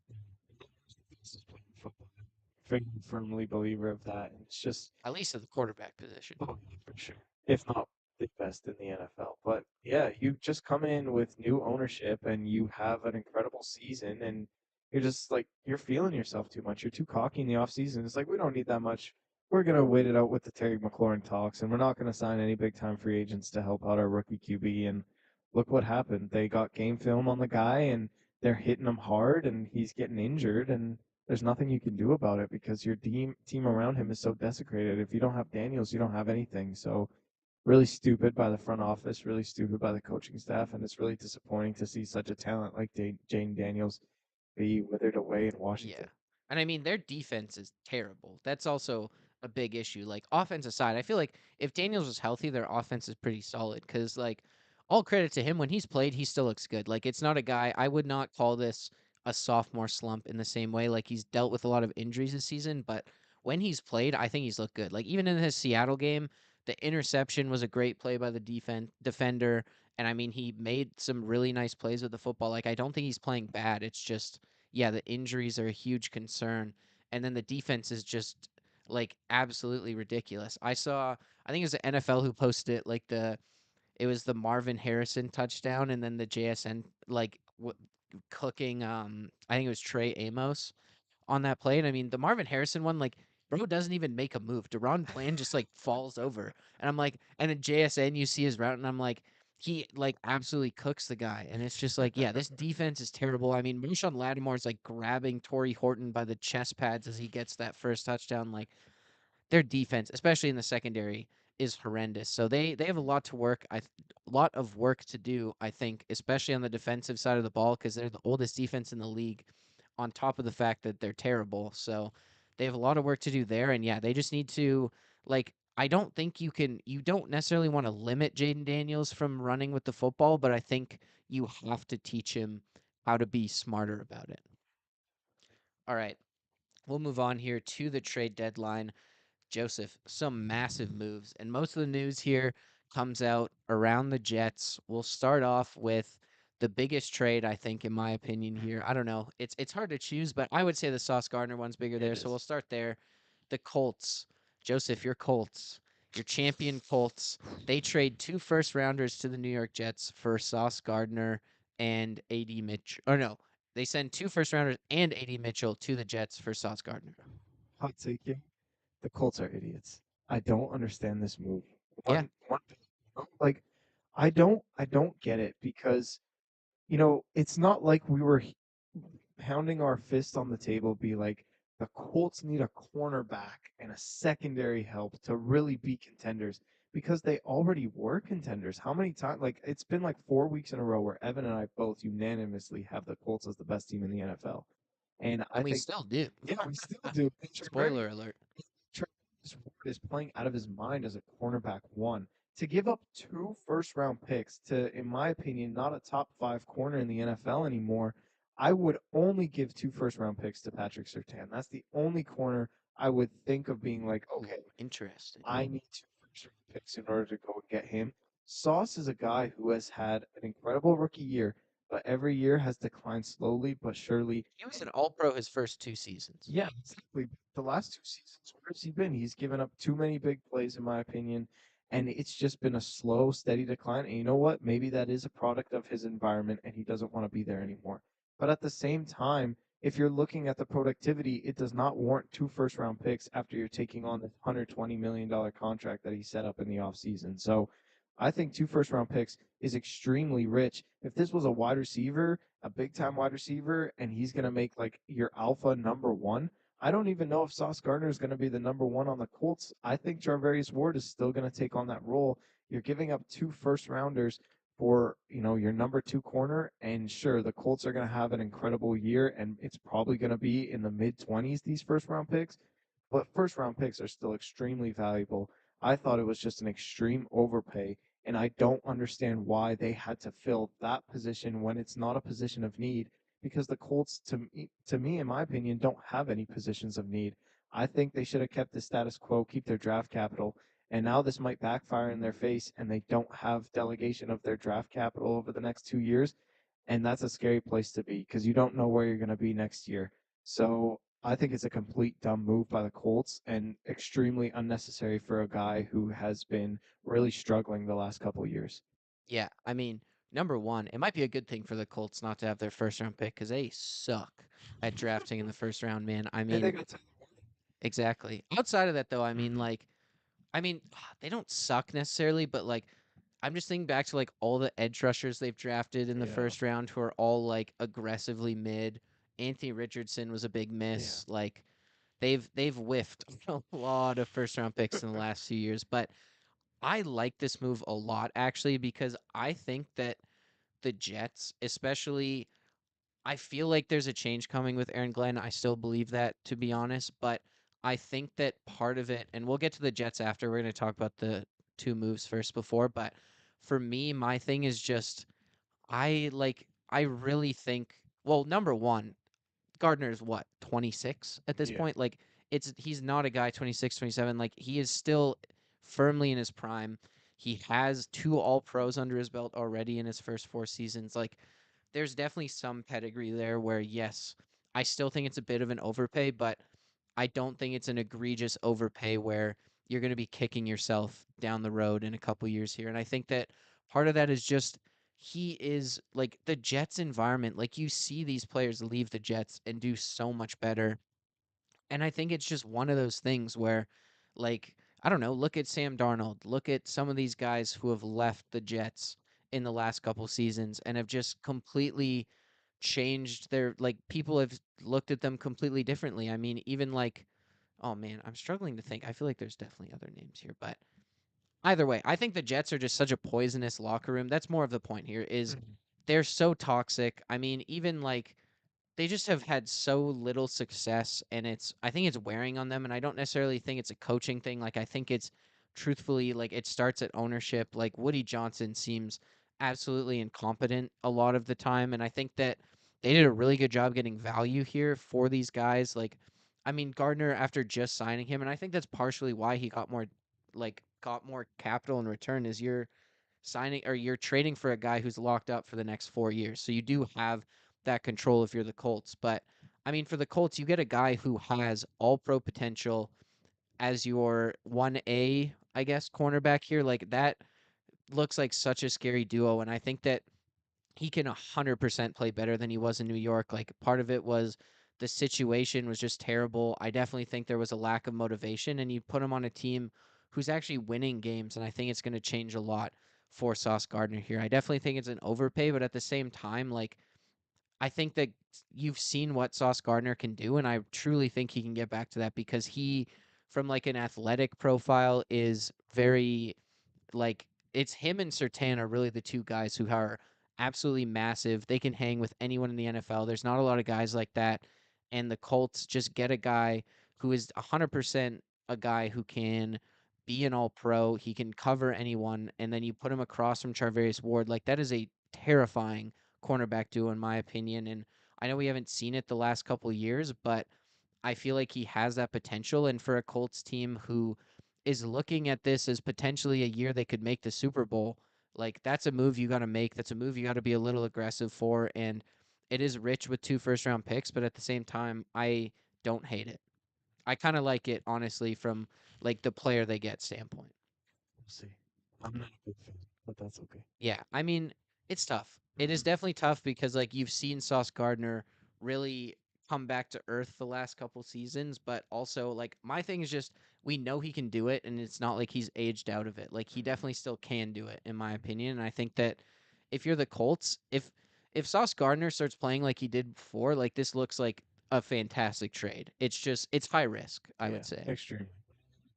This is playing football. Very firmly believer of that. It's just, At least at the quarterback position. oh, yeah, for sure. If not the best in the NFL. But yeah, you just come in with new ownership and you have an incredible season and you're just like you're feeling yourself too much. You're too cocky in the offseason. It's like we don't need that much. We're gonna wait it out with the Terry McLaurin talks and we're not gonna sign any big time free agents to help out our rookie QB. And look what happened. They got game film on the guy and they're hitting him hard and he's getting injured and there's nothing you can do about it because your team around him is so desecrated. If you don't have Daniels, you don't have anything. So really stupid by the front office, really stupid by the coaching staff, and it's really disappointing to see such a talent like Jane Daniels be withered away in Yeah. Washington. And I mean, their defense is terrible. That's also a big issue. Like, offense aside, I feel like if Daniels was healthy, their offense is pretty solid. Because, like, all credit to him, when he's played, he still looks good. Like, it's not a guy, I would not call this a sophomore slump in the same way. Like, he's dealt with a lot of injuries this season, but when he's played, I think he's looked good. Like, even in his Seattle game, the interception was a great play by the defender. And I mean, he made some really nice plays with the football. Like, I don't think he's playing bad. It's just yeah, the injuries are a huge concern. And then the defense is just like absolutely ridiculous. I think it was the NFL who posted it, like it was the Marvin Harrison touchdown, and then the JSN like cooking. I think it was Trey Amos on that play. And I mean, the Marvin Harrison one, like, bro doesn't even make a move. Deron Bland just like falls over. And I'm like, and in JSN, you see his route, and I'm like, he like absolutely cooks the guy. And it's just like, yeah, this defense is terrible. I mean, Marshawn Lattimore's like grabbing Torrey Horton by the chest pads as he gets that first touchdown. Like, their defense, especially in the secondary, is horrendous. So they have a lot to work. A lot of work to do. I think, especially on the defensive side of the ball, because they're the oldest defense in the league. On top of the fact that they're terrible, so they have a lot of work to do there. And yeah, they just need to like. I don't think you can. You don't necessarily want to limit Jaden Daniels from running with the football, but I think you have to teach him how to be smarter about it. All right, we'll move on here to the trade deadline. Joseph, some massive moves. And most of the news here comes out around the Jets. We'll start off with the biggest trade, I think, in my opinion here. I don't know. It's hard to choose, but I would say the Sauce Gardner one's bigger It there. So is. we'll start there. the Colts, Joseph, your Colts, your champion Colts, they trade 2 first rounders to the New York Jets for Sauce Gardner and AD Mitchell. Or no, they send 2 first rounders and AD Mitchell to the Jets for Sauce Gardner. Hot take you. The Colts are idiots. I don't understand this move. Yeah, Like I don't get it because it's not like we were pounding our fist on the table, be like, the Colts need a cornerback and a secondary help to really be contenders because they already were contenders. How many times? Like, it's been like 4 weeks in a row where Evan and I both unanimously have the Colts as the best team in the NFL. And I and we think, still do. yeah, we still do. Spoiler alert. Travis Ward is playing out of his mind as a cornerback one. To give up 2 first round picks to, in my opinion, not a top 5 corner in the NFL anymore, I would only give 2 first round picks to Patrick Surtain. That's the only corner I would think of being like, Ooh, okay, interesting. I need 2 first round picks in order to go and get him. Sauce is a guy who has had an incredible rookie year, but every year has declined slowly but surely. He was an All-Pro his first 2 seasons. Yeah, exactly. The last 2 seasons, where has he been? He's given up too many big plays, in my opinion, and it's just been a slow, steady decline. And you know what? Maybe that is a product of his environment, and he doesn't want to be there anymore. But at the same time, if you're looking at the productivity, it does not warrant 2 first round picks after you're taking on the $120 million contract that he set up in the offseason. So I think 2 first round picks is extremely rich. If this was a wide receiver, a big time wide receiver, and he's going to make like your alpha number one, I don't even know if Sauce Gardner is going to be the number one on the Colts. I think Charvarius Ward is still going to take on that role. You're giving up 2 first rounders for your number 2 corner, and sure, the Colts are going to have an incredible year, and it's probably going to be in the mid 20s, these 1st round picks. But 1st round picks are still extremely valuable. I thought it was just an extreme overpay, and I don't understand why they had to fill that position when it's not a position of need, because the Colts, to me, in my opinion, don't have any positions of need. I think they should have kept the status quo, keep their draft capital, and now this might backfire in their face, and they don't have delegation of their draft capital over the next 2 years, and that's a scary place to be because you don't know where you're going to be next year. So I think it's a complete dumb move by the Colts and extremely unnecessary for a guy who has been really struggling the last couple of years. Yeah, I mean, number one, it might be a good thing for the Colts not to have their first-round pick because they suck at drafting in the first round, man. I And they mean, got exactly. Outside of that, though, I mean, they don't suck necessarily, but like, I'm just thinking back to like all the edge rushers they've drafted in the yeah, first round who are all like aggressively mid. Anthony Richardson was a big yeah. miss. Like, they've whiffed a lot of first-round picks in the last few years, but I like this move a lot actually because I think that the Jets, especially, I feel like there's a change coming with Aaron Glenn. I still believe that, to be honest, but I think that part of it, and we'll get to the Jets after. We're going to talk about the 2 moves first before, but for me, my thing is just I really think, well, number one, Gardner's what, 26 at this Yeah. point? Like he's not a guy 26, 27. Like he is still firmly in his prime. He has 2 All-Pros under his belt already in his first 4 seasons. Like there's definitely some pedigree there where yes, I still think it's a bit of an overpay, but I don't think it's an egregious overpay where you're going to be kicking yourself down the road in a couple years here. And I think that part of that is just he is like the Jets environment. Like you see these players leave the Jets and do so much better. And I think it's just one of those things where, like, I don't know, look at Sam Darnold, look at some of these guys who have left the Jets in the last couple seasons and have just completely changed their, like, people have looked at them completely differently. I mean, even like, oh man, I'm struggling to think. I feel like there's definitely other names here, but either way, I think the Jets are just such a poisonous locker room. That's more of the point here is Mhm. they're so toxic. I mean, even like they just have had so little success and I think it's wearing on them and I don't necessarily think it's a coaching thing. Like I think it's truthfully like it starts at ownership. Like Woody Johnson seems absolutely incompetent a lot of the time and I think that they did a really good job getting value here for these guys. Like I mean Gardner after just signing him and I think that's partially why he got more capital in return is you're signing or you're trading for a guy who's locked up for the next 4 years. So you do have that control if you're the Colts. But I mean, for the Colts, you get a guy who has all pro potential, as your 1A, I guess, cornerback here. Like that looks like such a scary duo. And I think that he can 100% play better than he was in New York. Like part of it was the situation was just terrible. I definitely think there was a lack of motivation, and you put him on a team who's actually winning games, and I think it's going to change a lot for Sauce Gardner here. I definitely think it's an overpay, but at the same time, like I think that you've seen what Sauce Gardner can do, and I truly think he can get back to that because he, from like an athletic profile, is very like it's him and Sertan are really the two guys who are absolutely massive. They can hang with anyone in the NFL. There's not a lot of guys like that. And the Colts just get a guy who is 100% a guy who can be an all pro. He can cover anyone. And then you put him across from Charvarius Ward. Like, that is a terrifying cornerback duo, in my opinion. And I know we haven't seen it the last couple years, but I feel like he has that potential. And for a Colts team who is looking at this as potentially a year they could make the Super Bowl, like that's a move you got to make. That's a move you got to be a little aggressive for. And it is rich with 2 first round picks, but at the same time, I don't hate it. I kind of like it, honestly, from like the player they get standpoint. We'll see. I'm not a big fan, but that's okay. Yeah, I mean, it's tough. It is Mhm. definitely tough because like you've seen Sauce Gardner really come back to earth the last couple seasons, but also like my thing is just we know he can do it and it's not like he's aged out of it. Like he definitely still can do it in my opinion, and I think that if you're the Colts, if Sauce Gardner starts playing like he did before, like this looks like a fantastic trade. It's just it's high risk, I Yeah, would say. extremely.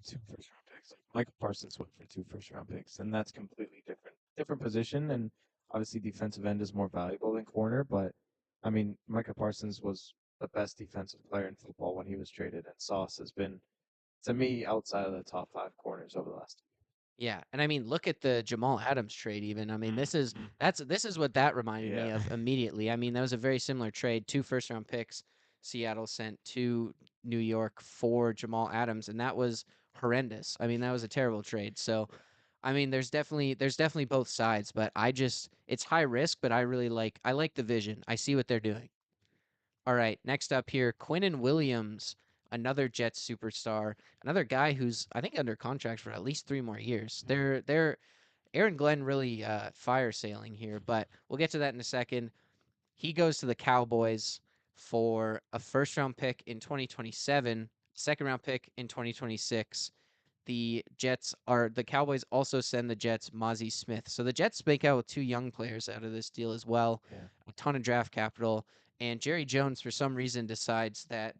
2 first round picks. Like Michael Parsons went for 2 first round picks, and that's completely different position. And obviously, defensive end is more valuable than corner. But I mean, Michael Parsons was the best defensive player in football when he was traded, and Sauce has been, to me, outside of the top 5 corners over the last. Yeah, and I mean, look at the Jamal Adams trade. Even I mean, Mhm. this is what that reminded me Yeah, of immediately. I mean, that was a very similar trade. 2 first round picks Seattle sent to New York for Jamal Adams, and that was horrendous. I mean, that was a terrible trade. So, I mean, there's definitely both sides, but I just it's high risk, but I like the vision. I see what they're doing. All right, next up here, Quinnen Williams, another Jets superstar, another guy who's I think under contract for at least 3 more years. They're Aaron Glenn really fire sailing here, but we'll get to that in a second. He goes to the Cowboys for a 1st round pick in 2027, 2nd round pick in 2026. The Cowboys also send the Jets Mozzie Smith. So the Jets make out with 2 young players out of this deal as well, yeah. a ton of draft capital. And Jerry Jones, for some reason, decides that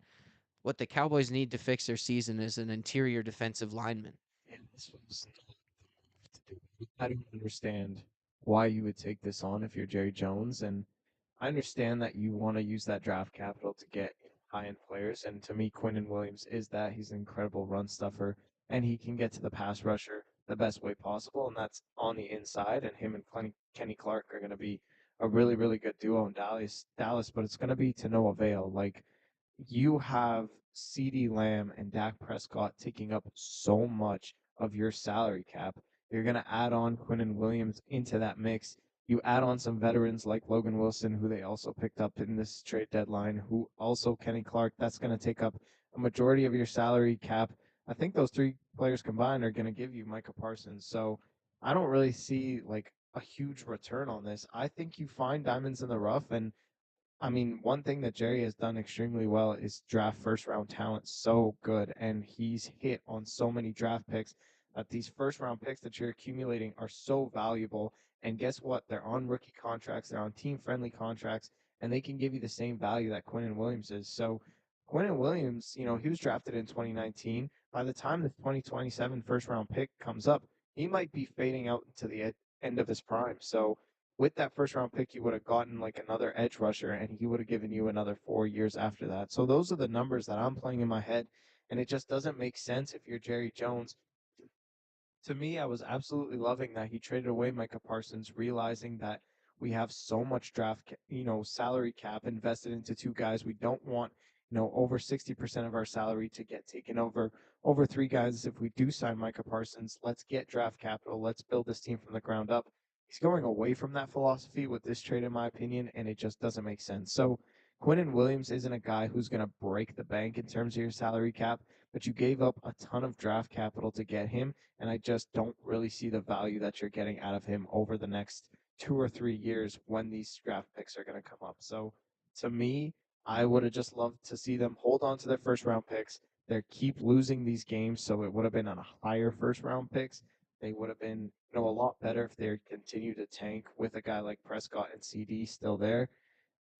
what the Cowboys need to fix their season is an interior defensive lineman. And this was not the move to do. I don't understand why you would take this on if you're Jerry Jones, and I understand that you want to use that draft capital to get high-end players, and to me, Quinnen Williams is that. He's an incredible run stuffer, and he can get to the pass rusher the best way possible, and that's on the inside. And him and Kenny Clark are going to be a really, really good duo in Dallas, but it's going to be to no avail. Like you have CeeDee Lamb and Dak Prescott taking up so much of your salary cap. You're going to add on Quinnen Williams into that mix. You add on some veterans like Logan Wilson, who they also picked up in this trade deadline, who also Kenny Clark. That's going to take up a majority of your salary cap. I think those 3 players combined are going to give you Micah Parsons. So I don't really see like a huge return on this. I think you find diamonds in the rough, and I mean, one thing that Jerry has done extremely well is draft 1st round talent so good, and he's hit on so many draft picks that these 1st round picks that you're accumulating are so valuable. And guess what? They're on rookie contracts, they're on team friendly contracts, and they can give you the same value that Quinnen Williams is. So, Quinnen Williams, he was drafted in 2019. By the time the 2027 1st round pick comes up, he might be fading out to the end of his prime. So, with that 1st round pick, you would have gotten like another edge rusher, and he would have given you another 4 years after that. So those are the numbers that I'm playing in my head, and it just doesn't make sense if you're Jerry Jones. To me, I was absolutely loving that he traded away Micah Parsons, realizing that we have so much salary cap invested into 2 guys. We don't want, over 60% of our salary to get taken over 3 guys. If we do sign Micah Parsons, let's get draft capital. Let's build this team from the ground up. He's going away from that philosophy with this trade, in my opinion, and it just doesn't make sense. So Quinnen Williams isn't a guy who's going to break the bank in terms of your salary cap, but you gave up a ton of draft capital to get him, and I just don't really see the value that you're getting out of him over the next 2 or 3 years when these draft picks are going to come up. So to me, I would have just loved to see them hold on to their first round picks. They keep losing these games, so it would have been on a higher first round picks. They would have been, a lot better if they continued to tank with a guy like Prescott and CD still there.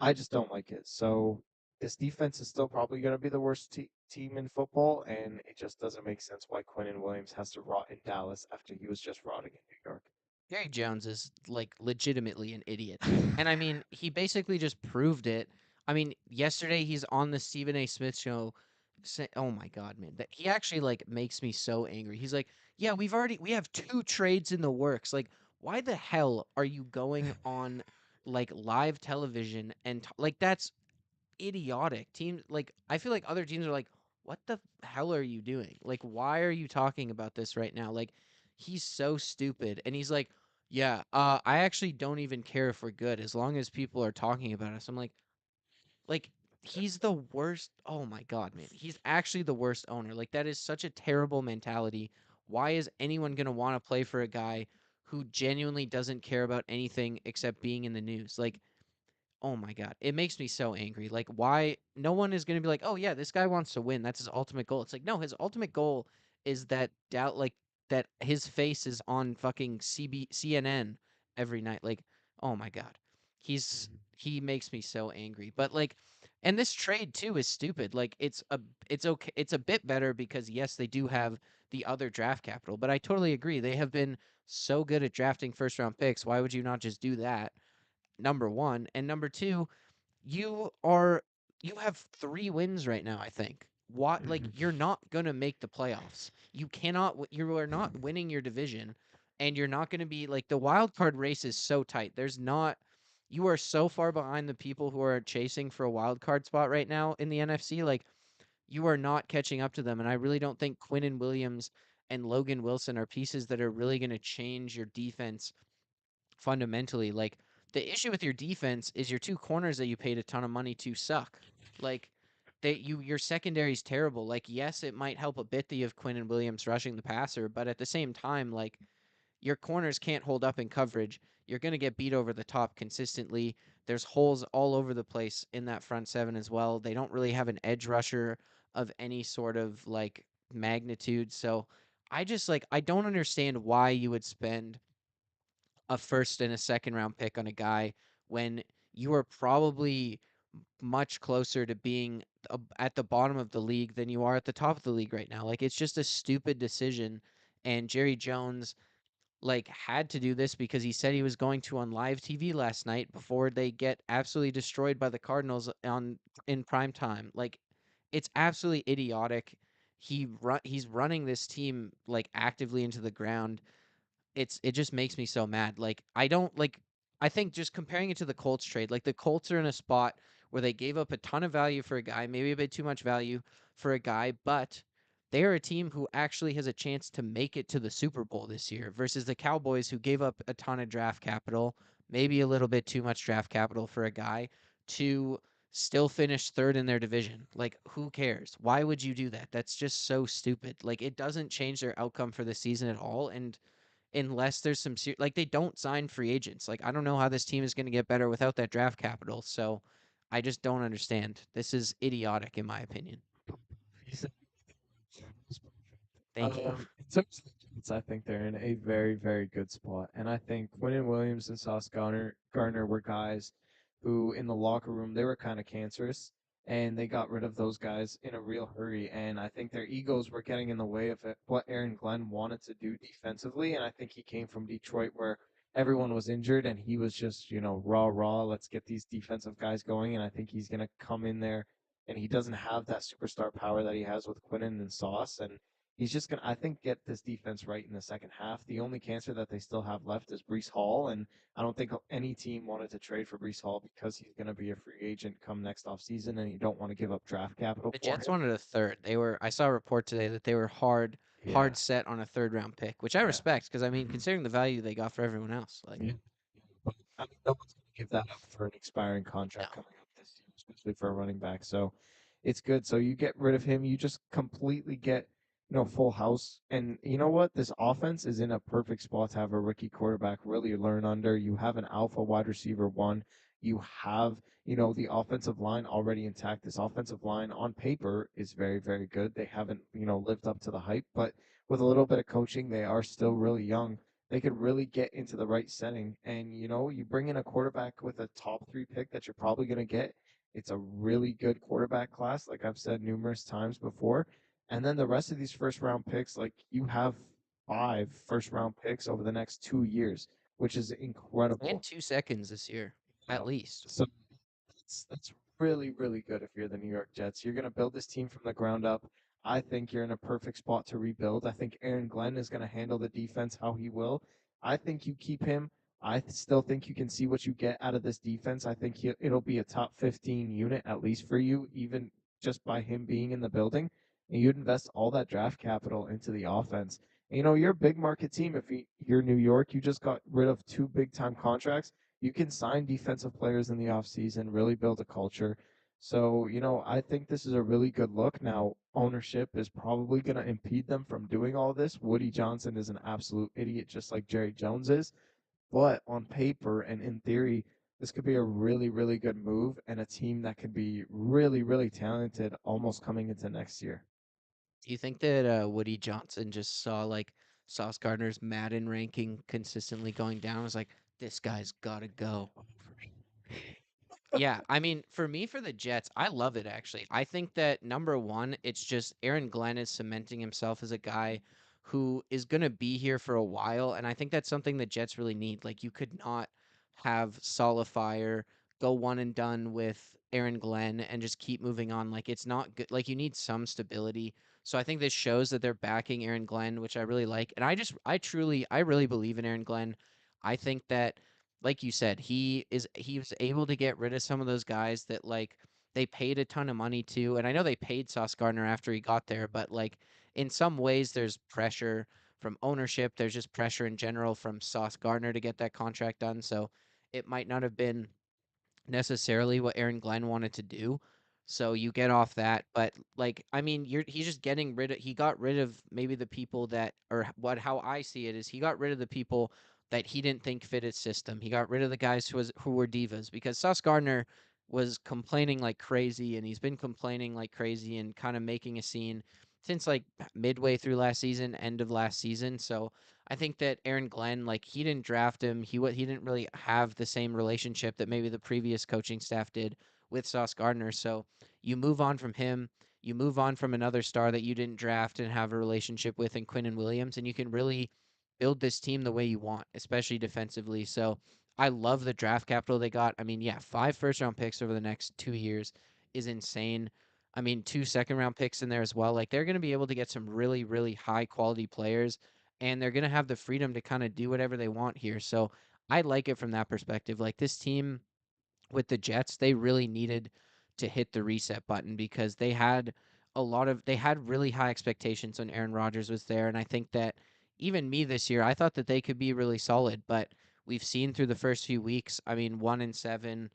I just don't like it. So this defense is still probably going to be the worst team in football, and it just doesn't make sense why Quinnen Williams has to rot in Dallas after he was just rotting in New York. Jerry Jones is like legitimately an idiot. And I mean, he basically just proved it. I mean, yesterday he's on the Stephen A. Smith show. Oh my God, man. That he actually like makes me so angry. He's like, "Yeah, we have 2 trades in the works. Like, why the hell are you going on like live television and like that's idiotic." Teams like I feel like other teams are like, "What the hell are you doing? Like, why are you talking about this right now?" Like, he's so stupid, and he's like, "Yeah, I actually don't even care if we're good as long as people are talking about us." I'm like he's the worst. Oh my God, man, he's actually the worst owner. Like, that is such a terrible mentality. Why is anyone gonna want to play for a guy who genuinely doesn't care about anything except being in the news? Like, oh my God. It makes me so angry. Like, why no one is going to be like, "Oh yeah, this guy wants to win. That's his ultimate goal." It's like, no, his ultimate goal is that doubt like that his face is on fucking CNN every night. Like, oh my God. He makes me so angry. But like, and this trade too is stupid. Like, it's okay. It's a bit better because yes, they do have the other draft capital, but I totally agree. They have been so good at drafting first round picks. Why would you not just do that? Number one. And number two, you are you have 3 wins right now, I think. What like Mhm. you're not gonna make the playoffs. You cannot you are not winning your division, and you're not gonna be like the wild card race is so tight. There's not you are so far behind the people who are chasing for a wild card spot right now in the NFC. Like, you are not catching up to them. And I really don't think Quinnen Williams and Logan Wilson are pieces that are really going to change your defense fundamentally. Like, the issue with your defense is your 2 corners that you paid a ton of money to suck. Like, your secondary's terrible. Like, yes, it might help a bit that you have Quinn and Williams rushing the passer, but at the same time, like, your corners can't hold up in coverage. You're going to get beat over the top consistently. There's holes all over the place in that front seven as well. They don't really have an edge rusher of any sort of like magnitude. So I don't understand why you would spend a first and a second round pick on a guy when you are probably much closer to being at the bottom of the league than you are at the top of the league right now. Like, it's just a stupid decision. And Jerry Jones like had to do this because he said he was going to on live TV last night before they get absolutely destroyed by the Cardinals on in prime time. Like, it's absolutely idiotic. He's running this team like actively into the ground. It just makes me so mad. Like, I don't like I think just comparing it to the Colts trade, like the Colts are in a spot where they gave up a ton of value for a guy, maybe a bit too much value for a guy, but they are a team who actually has a chance to make it to the Super Bowl this year versus the Cowboys who gave up a ton of draft capital, maybe a little bit too much draft capital for a guy to still finish third in their division. Like, who cares? Why would you do that? That's just so stupid. Like, it doesn't change their outcome for the season at all. And unless there's some like, they don't sign free agents. Like, I don't know how this team is going to get better without that draft capital. So I just don't understand. This is idiotic in my opinion. He said Thank you. in terms of the Jets, I think they're in a very, very good spot. And I think Quinnen Williams and Sauce Gardner were guys who, in the locker room, they were kind of cancerous. And they got rid of those guys in a real hurry. And I think their egos were getting in the way of what Aaron Glenn wanted to do defensively. And I think he came from Detroit where everyone was injured and he was just, raw, raw. Let's get these defensive guys going. And I think he's going to come in there and he doesn't have that superstar power that he has with Quinnen and Sauce. And he's just gonna, I think, get this defense right in the second half. The only cancer that they still have left is Brees Hall, and I don't think any team wanted to trade for Brees Hall because he's gonna be a free agent come next offseason, and you don't want to give up draft capital The for Jets him. wanted a third. I saw a report today that they were hard Yeah. set on a third round pick, which I Yeah. respect because I mean, hmm considering the value they got for everyone else, like, Yeah. But I mean, no one's gonna give that up for an expiring no. contract coming up this year, especially for a running back. So it's good. So you get rid of him, you just completely get full house. And you know what? This offense is in a perfect spot to have a rookie quarterback really learn under. You have an alpha wide receiver one. You have, the offensive line already intact. This offensive line on paper is very, very good. They haven't, lived up to the hype, but with a little bit of coaching, they are still really young. They could really get into the right setting. And, you bring in a quarterback with a top three pick that you're probably going to get. It's a really good quarterback class, like I've said numerous times before. And then the rest of these first round picks, like you have 5 first round picks over the next 2 years, which is And incredible. 2 seconds this year, at Um, least. so that's really, really good if you're the New York Jets. You're going to build this team from the ground up. I think you're in a perfect spot to rebuild. I think Aaron Glenn is going to handle the defense how he will. I think you keep him. Still think you can see what you get out of this defense. I think it'll be a top 15 unit at least for you, even just by him being in the building. And you'd invest all that draft capital into the offense. And, you're a big market team. If you're New York, you just got rid of 2 big time contracts. You can sign defensive players in the offseason, really build a culture. So, I think this is a really good look. Now, ownership is probably going to impede them from doing all this. Woody Johnson is an absolute idiot, just like Jerry Jones is. But on paper and in theory, this could be a really, really good move and a team that could be really, really talented almost coming into next year. Do you think that Woody Johnson just saw like Sauce Gardner's Madden ranking consistently going down? Was like, this guy's gotta go. Yeah, I mean, for me, for the Jets, I love it actually. I think that number one, it's just Aaron Glenn is cementing himself as a guy who is going to be here for a while. And I think that's something the Jets really need. Like, you could not have Solifier go one and done with Aaron Glenn and just keep moving on. Like, it's not good. Like, you need some stability. So I think this shows that they're backing Aaron Glenn, which I really like. And I really believe in Aaron Glenn. I think that like you said, he was able to get rid of some of those guys that like they paid a ton of money to. And I know they paid Sauce Gardner after he got there, but like in some ways there's pressure from ownership. There's just pressure in general from Sauce Gardner to get that contract done. So it might not have been necessarily what Aaron Glenn wanted to do. So you get off that, but like I mean, he's just getting rid of he got rid of maybe the people that or what how I see it is he got rid of the people that he didn't think fit his system. He got rid of the guys who were divas because Sauce Gardner was complaining like crazy and he's been complaining like crazy and kind of making a scene since like midway through last season, end of last season. So I think that Aaron Glenn, like he didn't draft him. He didn't really have the same relationship that maybe the previous coaching staff did with Sauce Gardner. So you move on from him. You move on from another star that you didn't draft and have a relationship with in Quinnen Williams, and you can really build this team the way you want, especially defensively. So I love the draft capital they got. I mean, yeah, 5 first round picks over the next 2 years is insane. I mean, 2 second round picks in there as well. Like they're going to be able to get some really, really high quality players and they're going to have the freedom to kind of do whatever they want here. So I like it from that perspective. Like this team with the Jets, they really needed to hit the reset button because they had really high expectations when Aaron Rodgers was there. And I think that even me this year, I thought that they could be really solid, but we've seen through the first few weeks, I mean, 1-7,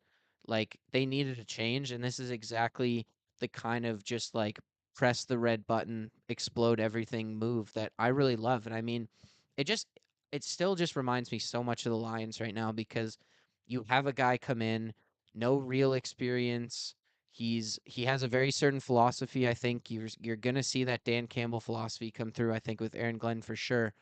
like they needed a change. And this is exactly the kind of just like press the red button, explode everything move that I really love. And I mean, it just, it still just reminds me so much of the Lions right now because you have a guy come in, no real experience. He has a very certain philosophy. I think you're gonna see that Dan Campbell philosophy come through. I think with Aaron Glenn for sure.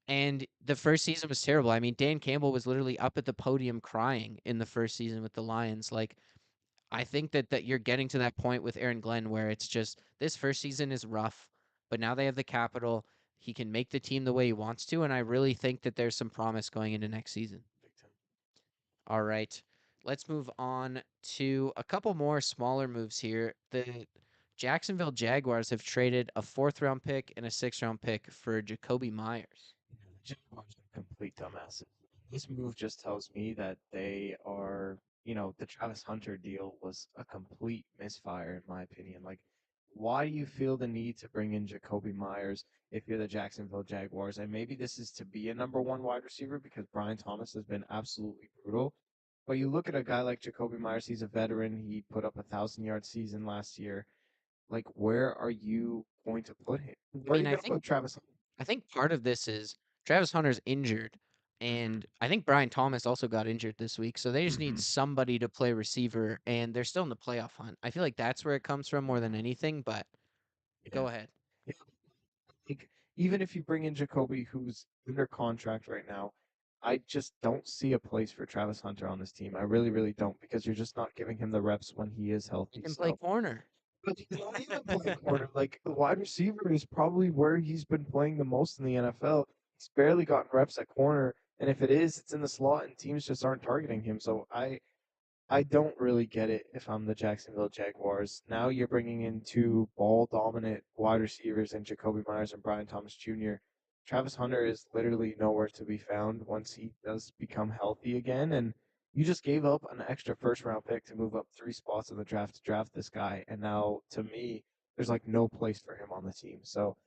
And the first season was terrible. I mean, Dan Campbell was literally up at the podium crying in the first season with the Lions. Like I think that you're getting to that point with Aaron Glenn where it's just this first season is rough, but now they have the capital. He can make the team the way he wants to, and I really think that there's some promise going into next season. Big time. All right. Let's move on to a couple more smaller moves here. The Jacksonville Jaguars have traded a 4th round pick and a 6th round pick for Jacoby Myers. The Jaguars are complete dumbasses. This move just tells me that they are, the Travis Hunter deal was a complete misfire, in my opinion. Like, why do you feel the need to bring in Jacoby Myers if you're the Jacksonville Jaguars? And maybe this is to be a number one wide receiver because Brian Thomas has been absolutely brutal. But you look at a guy like Jacoby Myers, he's a veteran. He put up 1,000-yard season last year. like where are you going to put him? I Where are mean, you going to put Travis Hunter? I think part of this is Travis Hunter's injured, and I think Brian Thomas also got injured this week. So they just need Hmm. somebody to play receiver, and they're still in the playoff hunt. I feel like that's where it comes from more than anything. But Yeah. go ahead. Yeah. Like, even if you bring in Jacoby, who's under contract right now, I just don't see a place for Travis Hunter on this team. I really, really don't, because you're just not giving him the reps when he is He healthy. can play So, corner. but he's not even playing corner. Like the wide receiver is probably where he's been playing the most in the NFL. He's barely gotten reps at corner, and if it is, it's in the slot, and teams just aren't targeting him. So I don't really get it if I'm the Jacksonville Jaguars. Now you're bringing in two ball dominant wide receivers in Jacoby Myers and Brian Thomas Jr. Travis Hunter is literally nowhere to be found once he does become healthy again. And you just gave up an extra first round pick to move up 3 spots in the draft to draft this guy. And now, to me, there's like no place for him on the team. So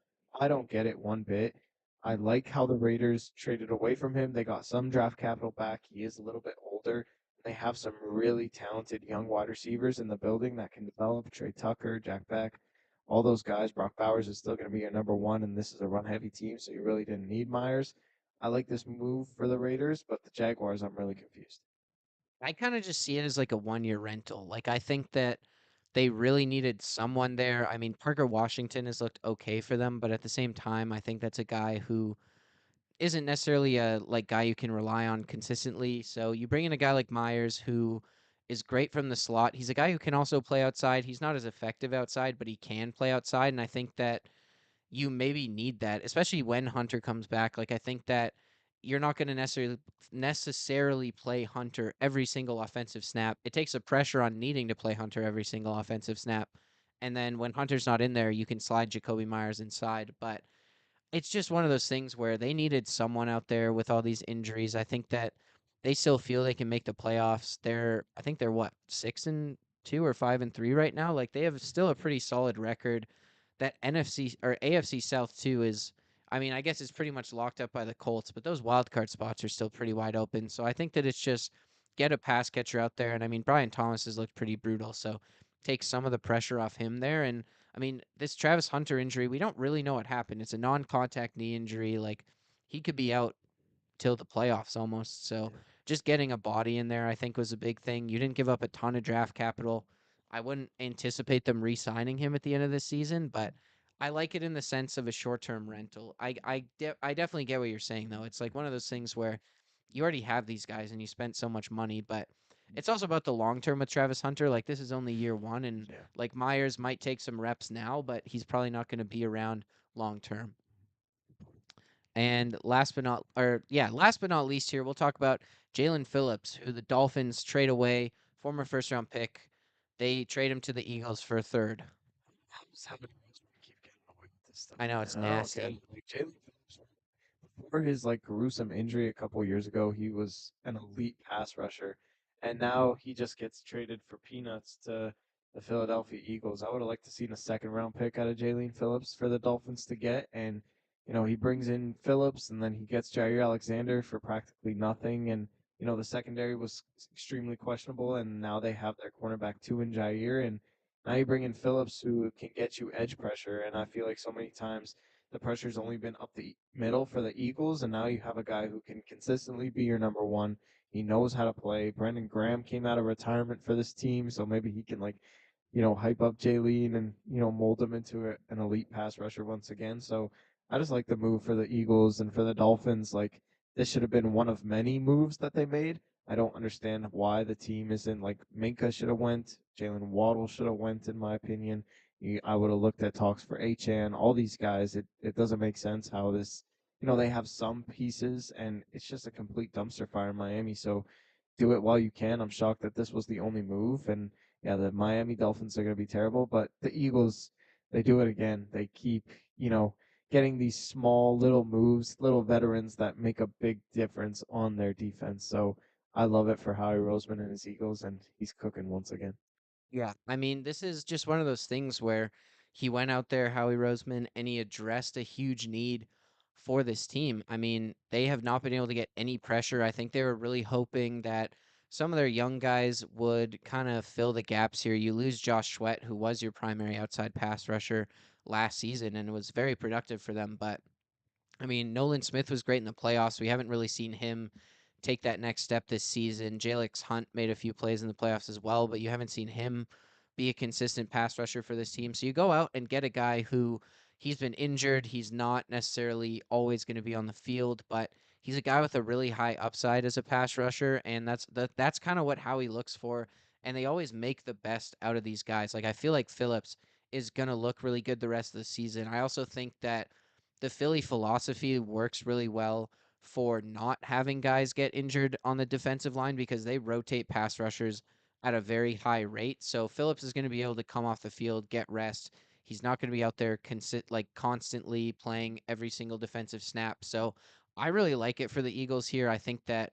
I don't get it one bit. I like how the Raiders traded away from him. They got some draft capital back. He is a little bit older. They have some really talented young wide receivers in the building that can develop. Trey Tucker, Jack Beck, all those guys. Brock Bowers is still going to be your number one, and this is a run heavy team, so you really didn't need Myers. I like this move for the Raiders, but the Jaguars, I'm really confused. I kind of just see it as like a 1 year rental. Like I think that they really needed someone there. I mean, Parker Washington has looked okay for them, but at the same time, I think that's a guy who isn't necessarily a like guy you can rely on consistently. So you bring in a guy like Myers who is great from the slot. He's a guy who can also play outside. He's not as effective outside, but he can play outside, and I think that you maybe need that, especially when Hunter comes back. Like I think that you're not going to necessarily play Hunter every single offensive snap. It takes the pressure on needing to play Hunter every single offensive snap. And then when Hunter's not in there, you can slide Jacoby Myers inside. But it's just one of those things where they needed someone out there with all these injuries. I think that they still feel they can make the playoffs. I think they're what, 6-2 or 5-3 right now. Like they have still a pretty solid record. That NFC or AFC South too is, I mean, I guess it's pretty much locked up by the Colts, but those wild card spots are still pretty wide open. So I think that it's just get a pass catcher out there. And I mean, Brian Thomas has looked pretty brutal. So take some of the pressure off him there. And I mean, this Travis Hunter injury, we don't really know what happened. It's a non-contact knee injury. Like he could be out till the playoffs almost. So Yeah. just getting a body in there, I think, was a big thing. You didn't give up a ton of draft capital. I wouldn't anticipate them re-signing him at the end of this season, but I like it in the sense of a short-term rental. I definitely get what you're saying though. It's like one of those things where you already have these guys and you spent so much money, but it's also about the long term with Travis Hunter. Like this is only year one, and Yeah. like Myers might take some reps now, but he's probably not going to be around long term. And last but not least here, we'll talk about Jalen Phillips, who the Dolphins trade away, former first round pick. They trade him to the Eagles for a third. How's having keep getting away with this stuff, I know it's man? I don't get it. nasty. Like Jalen Phillips, before his like gruesome injury a couple years ago, he was an elite pass rusher, and now he just gets traded for peanuts to the Philadelphia Eagles. I would have liked to seen a second round pick out of Jalen Phillips for the Dolphins to get, and he brings in Phillips, and then he gets Jair Alexander for practically nothing, and the secondary was extremely questionable, and now they have their cornerback two in Jair, and now you bring in Phillips who can get you edge pressure, and I feel like so many times the pressure's only been up the middle for the Eagles, and now you have a guy who can consistently be your number one. He knows how to play. Brendan Graham came out of retirement for this team, so maybe he can hype up Jalen and mold him into an elite pass rusher once again. So I just like the move for the Eagles and for the Dolphins. Like this should have been one of many moves that they made. I don't understand why the team isn't like Minka should have went, Jalen Waddle should have went, in my opinion. I would have looked at talks for HN, all these guys. It doesn't make sense how they have some pieces and it's just a complete dumpster fire in Miami. So do it while you can. I'm shocked that this was the only move. And yeah, the Miami Dolphins are going to be terrible, but the Eagles, they do it again. They keep, getting these small little moves, little veterans that make a big difference on their defense. So I love it for Howie Roseman and his Eagles, and he's cooking once again. Yeah, I mean, this is just one of those things where he went out there, Howie Roseman, and he addressed a huge need for this team. I mean, they have not been able to get any pressure. I think they were really hoping that some of their young guys would kind of fill the gaps here. You lose Josh Sweat, who was your primary outside pass rusher last season and was very productive for them. But I mean, Nolan Smith was great in the playoffs. We haven't really seen him take that next step this season. Jalex Hunt made a few plays in the playoffs as well, but you haven't seen him be a consistent pass rusher for this team. So you go out and get a guy who he's been injured. He's not necessarily always going to be on the field, but he's a guy with a really high upside as a pass rusher, and that's kind of what Howie looks for. And they always make the best out of these guys. Like I feel like Phillips is going to look really good the rest of the season. I also think that the Philly philosophy works really well for not having guys get injured on the defensive line because they rotate pass rushers at a very high rate. So Phillips is going to be able to come off the field, get rest. He's not going to be out there constantly playing every single defensive snap. So I really like it for the Eagles here. I think that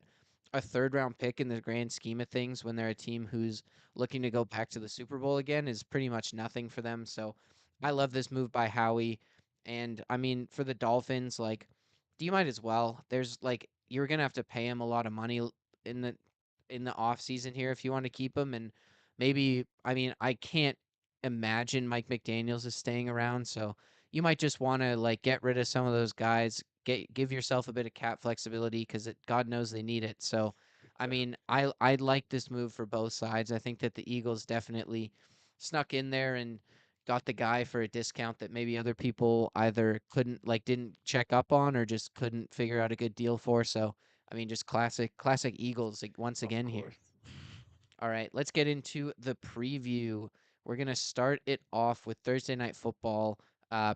a third round pick in the grand scheme of things when they're a team who's looking to go back to the Super Bowl again is pretty much nothing for them. So I love this move by Howie. And I mean, for the Dolphins, like, you might as well. There's like you're gonna have to pay him a lot of money in the off season here if you want to keep him. And maybe I mean I can't imagine Mike McDaniel's is staying around, so you might just want to like get rid of some of those guys, give yourself a bit of cap flexibility because God knows they need it. So I Exactly. mean I like this move for both sides. I think that the Eagles definitely snuck in there and got the guy for a discount that maybe other people either didn't check up on or just couldn't figure out a good deal for. So, I mean, just classic Eagles like, once Of again here. course. All right, let's get into the preview. We're gonna start it off with Thursday night football.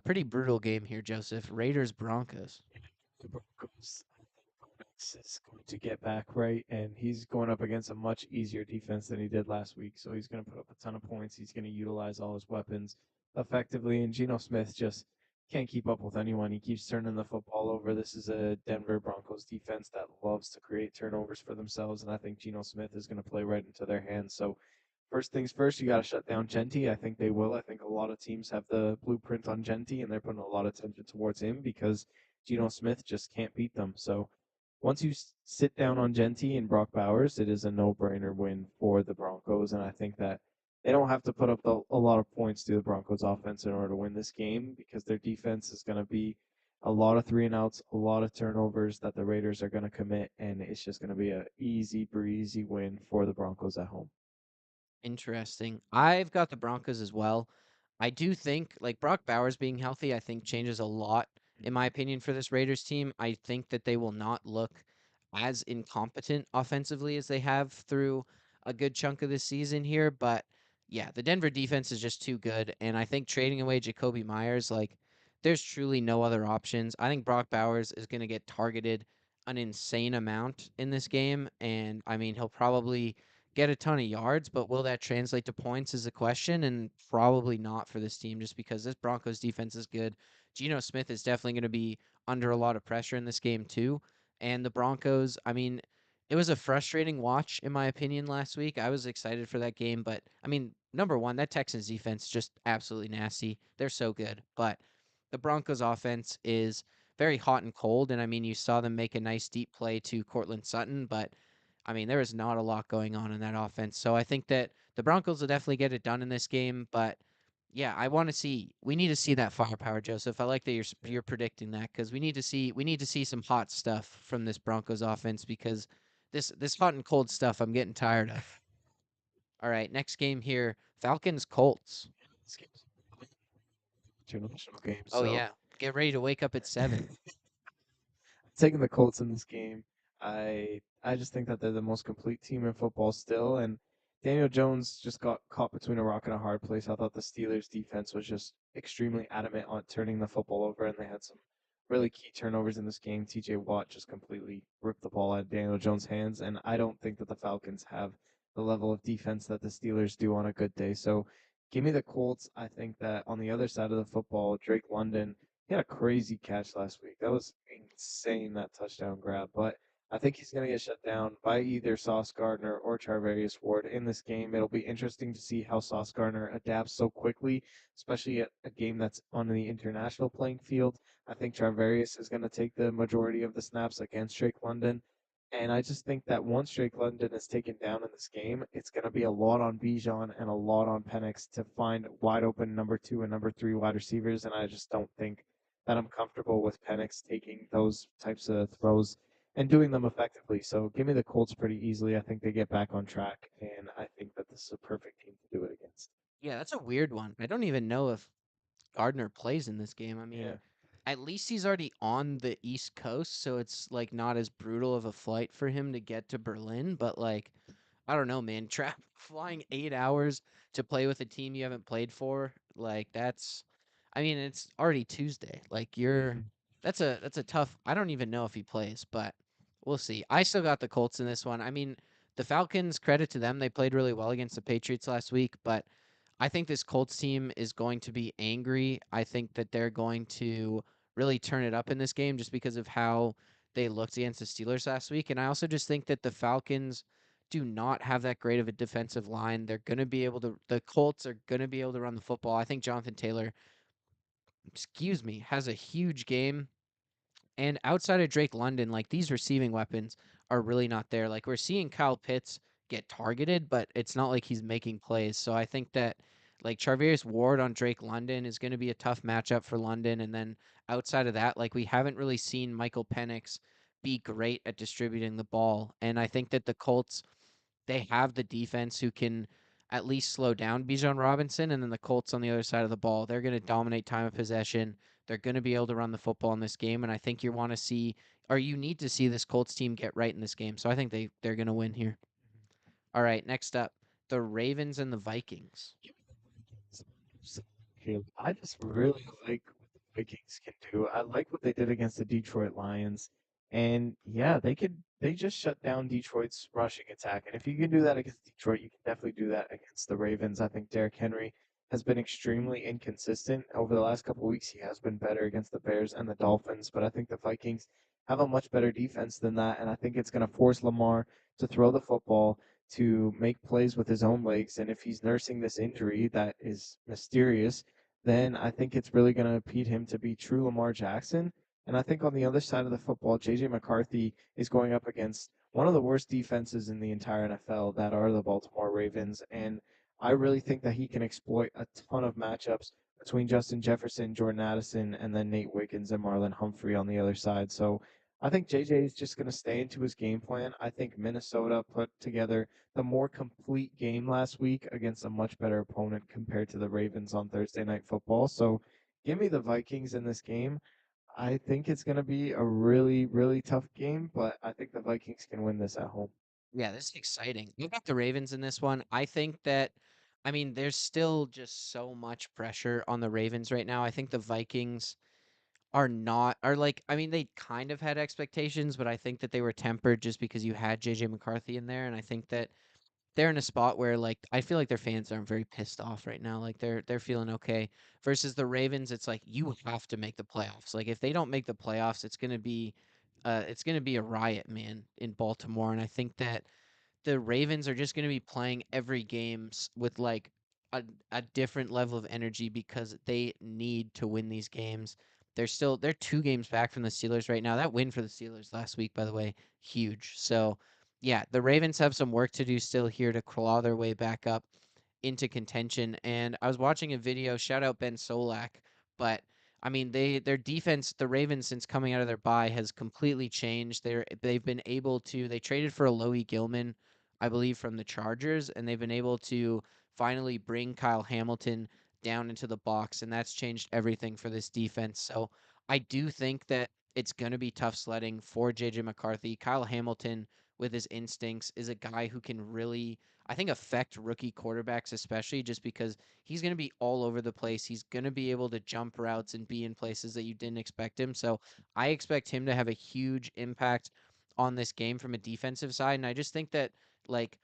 Pretty brutal game here, Joseph. Raiders Broncos. The Broncos, I think Bo Nix is going to get back right, and he's going up against a much easier defense than he did last week. So he's going to put up a ton of points. He's going to utilize all his weapons effectively, and Geno Smith just can't keep up with anyone. He keeps turning the football over. This is a Denver Broncos defense that loves to create turnovers for themselves, and I think Geno Smith is going to play right into their hands. So first things first, you got to shut down Genty. I think they will. I think a lot of teams have the blueprint on Genty, and they're putting a lot of attention towards him because Geno Smith just can't beat them. So once you sit down on Genty and Brock Bowers, it is a no-brainer win for the Broncos, and I think that they don't have to put up a lot of points to the Broncos offense in order to win this game because their defense is going to be a lot of three and outs, a lot of turnovers that the Raiders are going to commit, and it's just going to be a easy breezy win for the Broncos at home. Interesting. I've got the Broncos as well. I do think like Brock Bowers being healthy, I think changes a lot in my opinion for this Raiders team. I think that they will not look as incompetent offensively as they have through a good chunk of this season here, but yeah, the Denver defense is just too good and I think trading away Jacoby Myers like there's truly no other options. I think Brock Bowers is going to get targeted an insane amount in this game and I mean he'll probably get a ton of yards, but will that translate to points is a question, and probably not for this team just because this Broncos defense is good. Geno Smith is definitely going to be under a lot of pressure in this game, too. And the Broncos, I mean, it was a frustrating watch, in my opinion, last week. I was excited for that game, but I mean, number one, that Texans defense is just absolutely nasty. They're so good. But the Broncos offense is very hot and cold. And I mean, you saw them make a nice deep play to Cortland Sutton, but I mean, there is not a lot going on in that offense. So I think that the Broncos will definitely get it done in this game. But yeah, we need to see that firepower, Joseph. I like that you're predicting that because we need to see some hot stuff from this Broncos offense because this hot and cold stuff I'm getting tired of. All right, next game here, Falcons Colts. This game's an international game, Oh so yeah, get ready to wake up at 7. taking the Colts in this game. I just think that they're the most complete team in football still, and Daniel Jones just got caught between a rock and a hard place. I thought the Steelers defense was just extremely adamant on turning the football over, and they had some really key turnovers in this game. TJ Watt just completely ripped the ball out of Daniel Jones' hands, and I don't think that the Falcons have the level of defense that the Steelers do on a good day. So give me the Colts. I think that on the other side of the football, Drake London, he had a crazy catch last week. That was insane, that touchdown grab. But I think he's going to get shut down by either Sauce Gardner or Charvarius Ward in this game. It'll be interesting to see how Sauce Gardner adapts so quickly, especially at a game that's on the international playing field. I think Charvarius is going to take the majority of the snaps against Drake London. And I just think that once Drake London is taken down in this game, it's going to be a lot on Bijan and a lot on Penix to find wide open number 2 and number 3 wide receivers. And I just don't think that I'm comfortable with Penix taking those types of throws and doing them effectively. So give me the Colts pretty easily. I think they get back on track, and I think that this is a perfect team to do it against. Yeah, that's a weird one. I don't even know if Gardner plays in this game. I mean, Yeah. at least he's already on the East Coast, so it's like not as brutal of a flight for him to get to Berlin. But like, I don't know, man. Flying 8 hours to play with a team you haven't played for, like that's. I mean, it's already Tuesday. Like you're, Mhm. that's a tough. I don't even know if he plays, but we'll see. I still got the Colts in this one. I mean, the Falcons. Credit to them, they played really well against the Patriots last week, but I think this Colts team is going to be angry. I think that they're going to really turn it up in this game just because of how they looked against the Steelers last week. And I also just think that the Falcons do not have that great of a defensive line. They're going to be able to, the Colts are going to be able to run the football. I think Jonathan Taylor, excuse me, has a huge game. And outside of Drake London, like these receiving weapons are really not there. Like we're seeing Kyle Pitts get targeted, but it's not like he's making plays. So I think that like Charvarius Ward on Drake London is going to be a tough matchup for London. And then outside of that, like we haven't really seen Michael Penix be great at distributing the ball. And I think that the Colts, they have the defense who can at least slow down Bijan Robinson, and then the Colts on the other side of the ball, they're going to dominate time of possession. They're going to be able to run the football in this game, and I think you want to see, or you need to see this Colts team get right in this game. So I think they're going to win here. All right, next up, the Ravens and the Vikings. I just really like what the Vikings can do. I like what they did against the Detroit Lions. And yeah, they just shut down Detroit's rushing attack. And if you can do that against Detroit, you can definitely do that against the Ravens. I think Derrick Henry has been extremely inconsistent over the last couple of weeks. He has been better against the Bears and the Dolphins, but I think the Vikings have a much better defense than that, and I think it's going to force Lamar to throw the football, to make plays with his own legs. And if he's nursing this injury that is mysterious, then I think it's really going to impede him to be true Lamar Jackson. And I think on the other side of the football, JJ McCarthy is going up against one of the worst defenses in the entire NFL, that are the Baltimore Ravens. And I really think that he can exploit a ton of matchups between Justin Jefferson, Jordan Addison, and then Nate Wiggins and Marlon Humphrey on the other side. So I think JJ is just going to stay into his game plan. I think Minnesota put together the more complete game last week against a much better opponent compared to the Ravens on Thursday Night Football. So give me the Vikings in this game. I think it's going to be a really, really tough game, but I think the Vikings can win this at home. Yeah, this is exciting. You got the Ravens in this one. I think that, I mean, there's still just so much pressure on the Ravens right now. I think the Vikings are not are like I mean they kind of had expectations, but I think that they were tempered just because you had JJ McCarthy in there, and I think that they're in a spot where like I feel like their fans aren't very pissed off right now. Like they're feeling okay. Versus the Ravens, it's like you have to make the playoffs. Like if they don't make the playoffs, it's gonna be a riot, man, in Baltimore. And I think that the Ravens are just going to be playing every game with like a different level of energy because they need to win these games. They're 2 games back from the Steelers right now. That win for the Steelers last week, by the way, huge. So yeah, the Ravens have some work to do still here to claw their way back up into contention. And I was watching a video, shout out Ben Solak, but I mean their defense, the Ravens since coming out of their bye has completely changed. They've been able to they traded for Alohi Gilman, I believe, from the Chargers, and they've been able to finally bring Kyle Hamilton down into the box, and that's changed everything for this defense. So I do think that it's going to be tough sledding for JJ McCarthy. Kyle Hamilton, with his instincts, is a guy who can really, I think, affect rookie quarterbacks, especially just because he's going to be all over the place. He's going to be able to jump routes and be in places that you didn't expect him. So I expect him to have a huge impact on this game from a defensive side. And I just think that like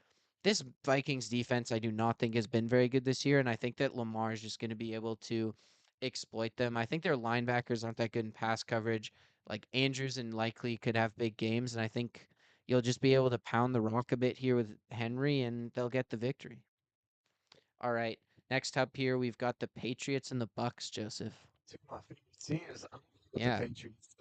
this Vikings defense, I do not think has been very good this year, and I think that Lamar is just going to be able to exploit them. I think their linebackers aren't that good in pass coverage. Like Andrews and Likely could have big games, and I think you'll just be able to pound the rock a bit here with Henry, and they'll get the victory. All right, next up here we've got the Patriots and the Bucks. Joseph. Two of my favorite teams. I'm with the Yeah, Patriots.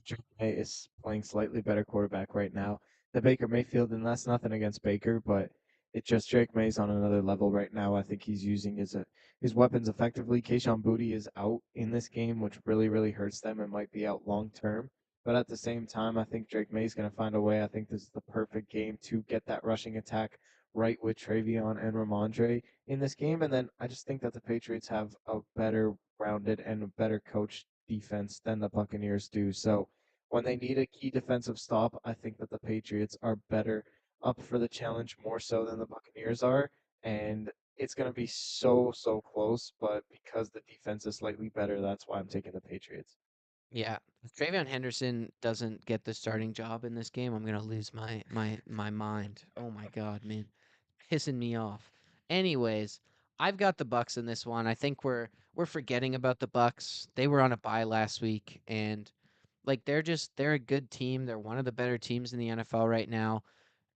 Drake May is playing slightly better quarterback right now than Baker Mayfield, and that's nothing against Baker, but it's just Drake May's on another level right now. I think he's using his weapons effectively. Kayshon Boutte is out in this game, which really hurts them and might be out long term. But at the same time, I think Drake May's going to find a way. I think this is the perfect game to get that rushing attack right with Travion and Ramondre in this game. And then I just think that the Patriots have a better rounded and a better coached defense than the Buccaneers do. So when they need a key defensive stop, I think that the Patriots are better up for the challenge more so than the Buccaneers are. And it's going to be so close, but because the defense is slightly better, that's why I'm taking the Patriots. Yeah, if Travion Henderson doesn't get the starting job in this game, I'm gonna lose my mind. Oh my God, man, pissing me off. Anyways, I've got the Bucks in this one. I think we're forgetting about the Bucks. They were on a bye last week, and like they're a good team. They're one of the better teams in the NFL right now.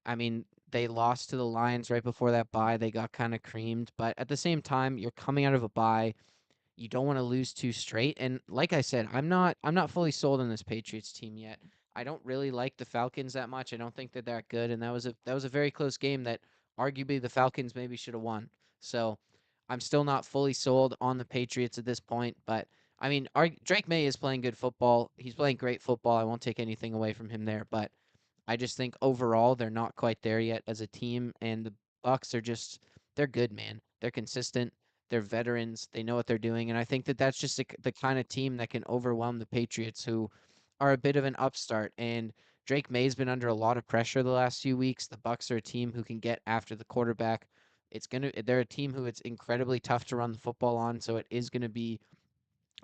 I mean, they lost to the Lions right before that bye. They got kind of creamed, but at the same time, you're coming out of a bye. You don't want to lose two straight. And like I said, I'm not fully sold on this Patriots team yet. I don't really like the Falcons that much. I don't think they're that good. And that was a very close game that arguably the Falcons maybe should have won. So I'm still not fully sold on the Patriots at this point. But I mean, Drake May is playing good football. He's playing great football. I won't take anything away from him there. But I just think overall they're not quite there yet as a team, and the Bucks are just they're good, man. They're consistent. They're veterans. They know what they're doing, and I think that that's just the kind of team that can overwhelm the Patriots, who are a bit of an upstart. And Drake May's been under a lot of pressure the last few weeks. The Bucks are a team who can get after the quarterback. They're a team who it's incredibly tough to run the football on, so it is gonna be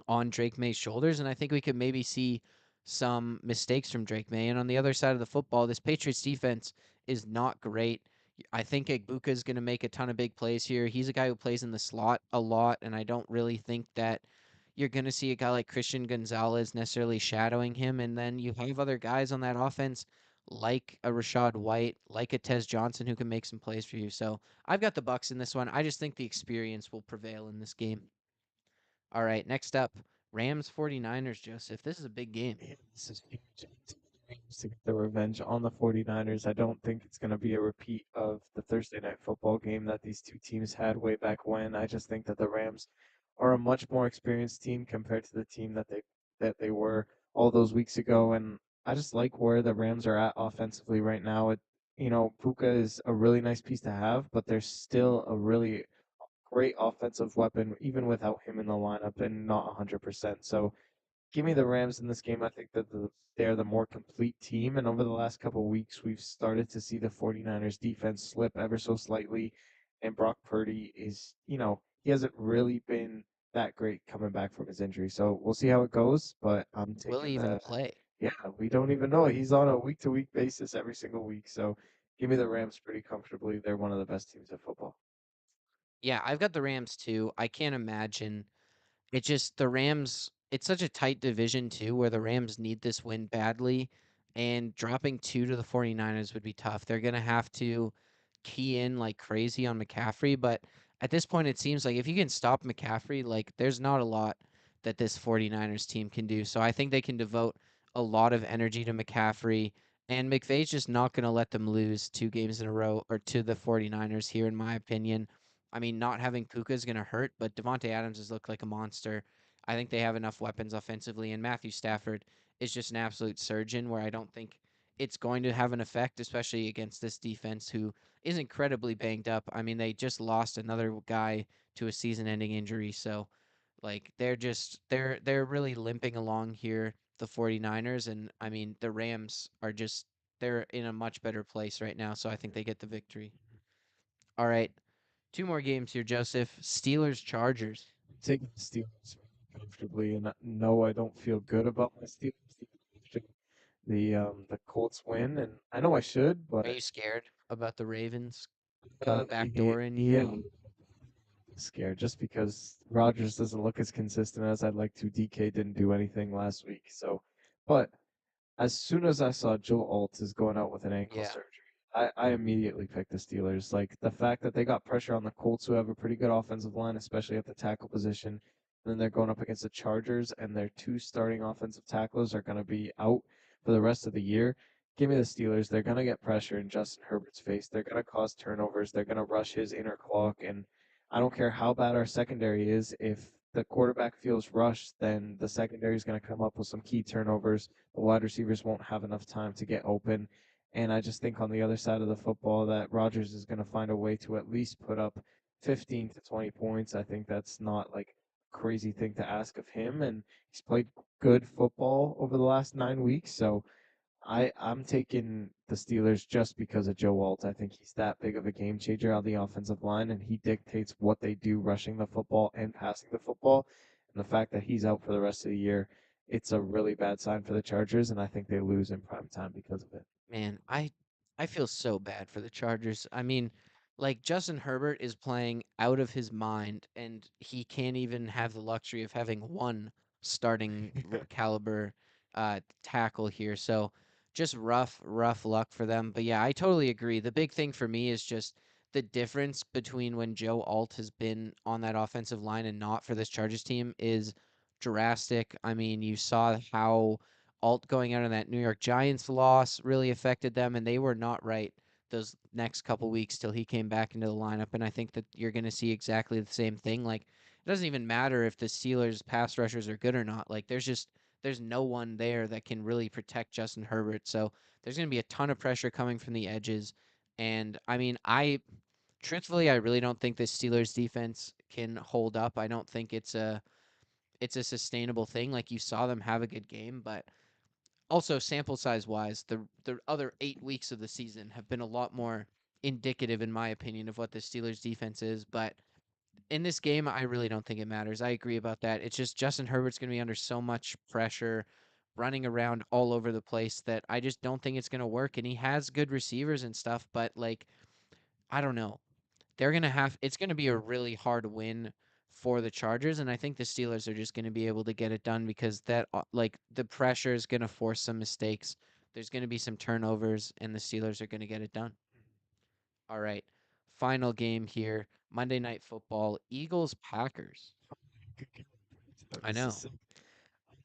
on Drake May's shoulders, and I think we could maybe see some mistakes from Drake May. And on the other side of the football, this Patriots defense is not great. I think Egbuka is going to make a ton of big plays here. He's a guy who plays in the slot a lot, and I don't really think that you're going to see a guy like Christian Gonzalez necessarily shadowing him. And then you have other guys on that offense, like a Rashad White, like a Tez Johnson, who can make some plays for you. So I've got the Bucks in this one. I just think the experience will prevail in this game. All right, next up, Rams 49ers, Joseph. This is a big game. Man, this is huge. I took the Rams to get the revenge on the 49ers. I don't think it's going to be a repeat of the Thursday night football game that these two teams had way back when. I just think that the Rams are a much more experienced team compared to the team that they were all those weeks ago. And I just like where the Rams are at offensively right now. Puka is a really nice piece to have, but there's still a really great offensive weapon even without him in the lineup and not 100%. So give me the Rams in this game. I think that they're the more complete team. And over the last couple of weeks, we've started to see the 49ers defense slip ever so slightly. And Brock Purdy he hasn't really been that great coming back from his injury. So we'll see how it goes. But I'm Will taking he even play? yeah, we don't even know. He's on a week to week basis every single week. So give me the Rams pretty comfortably. They're one of the best teams at football. Yeah, I've got the Rams too. I can't imagine. It just the Rams, it's such a tight division too, where the Rams need this win badly, and dropping two to the 49ers would be tough. They're gonna have to key in like crazy on McCaffrey, but at this point it seems like if you can stop McCaffrey, like there's not a lot that this 49ers team can do. So I think they can devote a lot of energy to McCaffrey, and McVay's just not gonna let them lose two games in a row or to the 49ers here, in my opinion. I mean, not having Puka is going to hurt, but Devonte Adams has looked like a monster. I think they have enough weapons offensively, and Matthew Stafford is just an absolute surgeon. Where I don't think it's going to have an effect, especially against this defense who is incredibly banged up. I mean, they just lost another guy to a season-ending injury, so like they're really limping along here, the 49ers, and I mean the Rams are just they're in a much better place right now, so I think they get the victory. All right. Two more games here, Joseph. Steelers, Chargers. Taking the Steelers comfortably, and no, I don't feel good about my Steelers after the Colts win, and I know I should, Are but you scared about the Ravens coming back yeah, door in you? yeah, I'm scared just because Rodgers doesn't look as consistent as I'd like to. DK didn't do anything last week, so but as soon as I saw Joe Alt is going out with an ankle Yeah. surgery, I immediately picked the Steelers. Like the fact that they got pressure on the Colts, who have a pretty good offensive line, especially at the tackle position. And then they're going up against the Chargers, and their two starting offensive tackles are going to be out for the rest of the year. Give me the Steelers. They're going to get pressure in Justin Herbert's face. They're going to cause turnovers. They're going to rush his inner clock. And I don't care how bad our secondary is. If the quarterback feels rushed, then the secondary is going to come up with some key turnovers. The wide receivers won't have enough time to get open. And I just think on the other side of the football that Rodgers is going to find a way to at least put up 15 to 20 points. I think that's not like a crazy thing to ask of him. And he's played good football over the last 9 weeks. So I'm taking the Steelers just because of Joe Alt. I think he's that big of a game changer on the offensive line, and he dictates what they do rushing the football and passing the football. And the fact that he's out for the rest of the year, it's a really bad sign for the Chargers, and I think they lose in prime time because of it. Man, I feel so bad for the Chargers. I mean, like Justin Herbert is playing out of his mind, and he can't even have the luxury of having one starting caliber tackle here. So just rough luck for them. But yeah, I totally agree. The big thing for me is just the difference between when Joe Alt has been on that offensive line and not for this Chargers team is drastic. I mean, you saw how Alt going out on that New York Giants loss really affected them, and they were not right those next couple weeks till he came back into the lineup. And I think that you're going to see exactly the same thing. Like, it doesn't even matter if the Steelers' pass rushers are good or not. Like, there's no one there that can really protect Justin Herbert. So there's going to be a ton of pressure coming from the edges. And I mean, truthfully, I really don't think the Steelers defense can hold up. I don't think it's a sustainable thing. Like you saw them have a good game, but also sample size wise, the other 8 weeks of the season have been a lot more indicative, in my opinion, of what the Steelers defense is. But in this game, I really don't think it matters. I agree about that. It's just Justin Herbert's going to be under so much pressure, running around all over the place that I just don't think it's going to work. And he has good receivers and stuff, but like I don't know, it's going to be a really hard win for the Chargers, and I think the Steelers are just going to be able to get it done because like the pressure is going to force some mistakes. There's going to be some turnovers, and the Steelers are going to get it done. All right, final game here: Monday Night Football, Eagles Packers. I This is know. so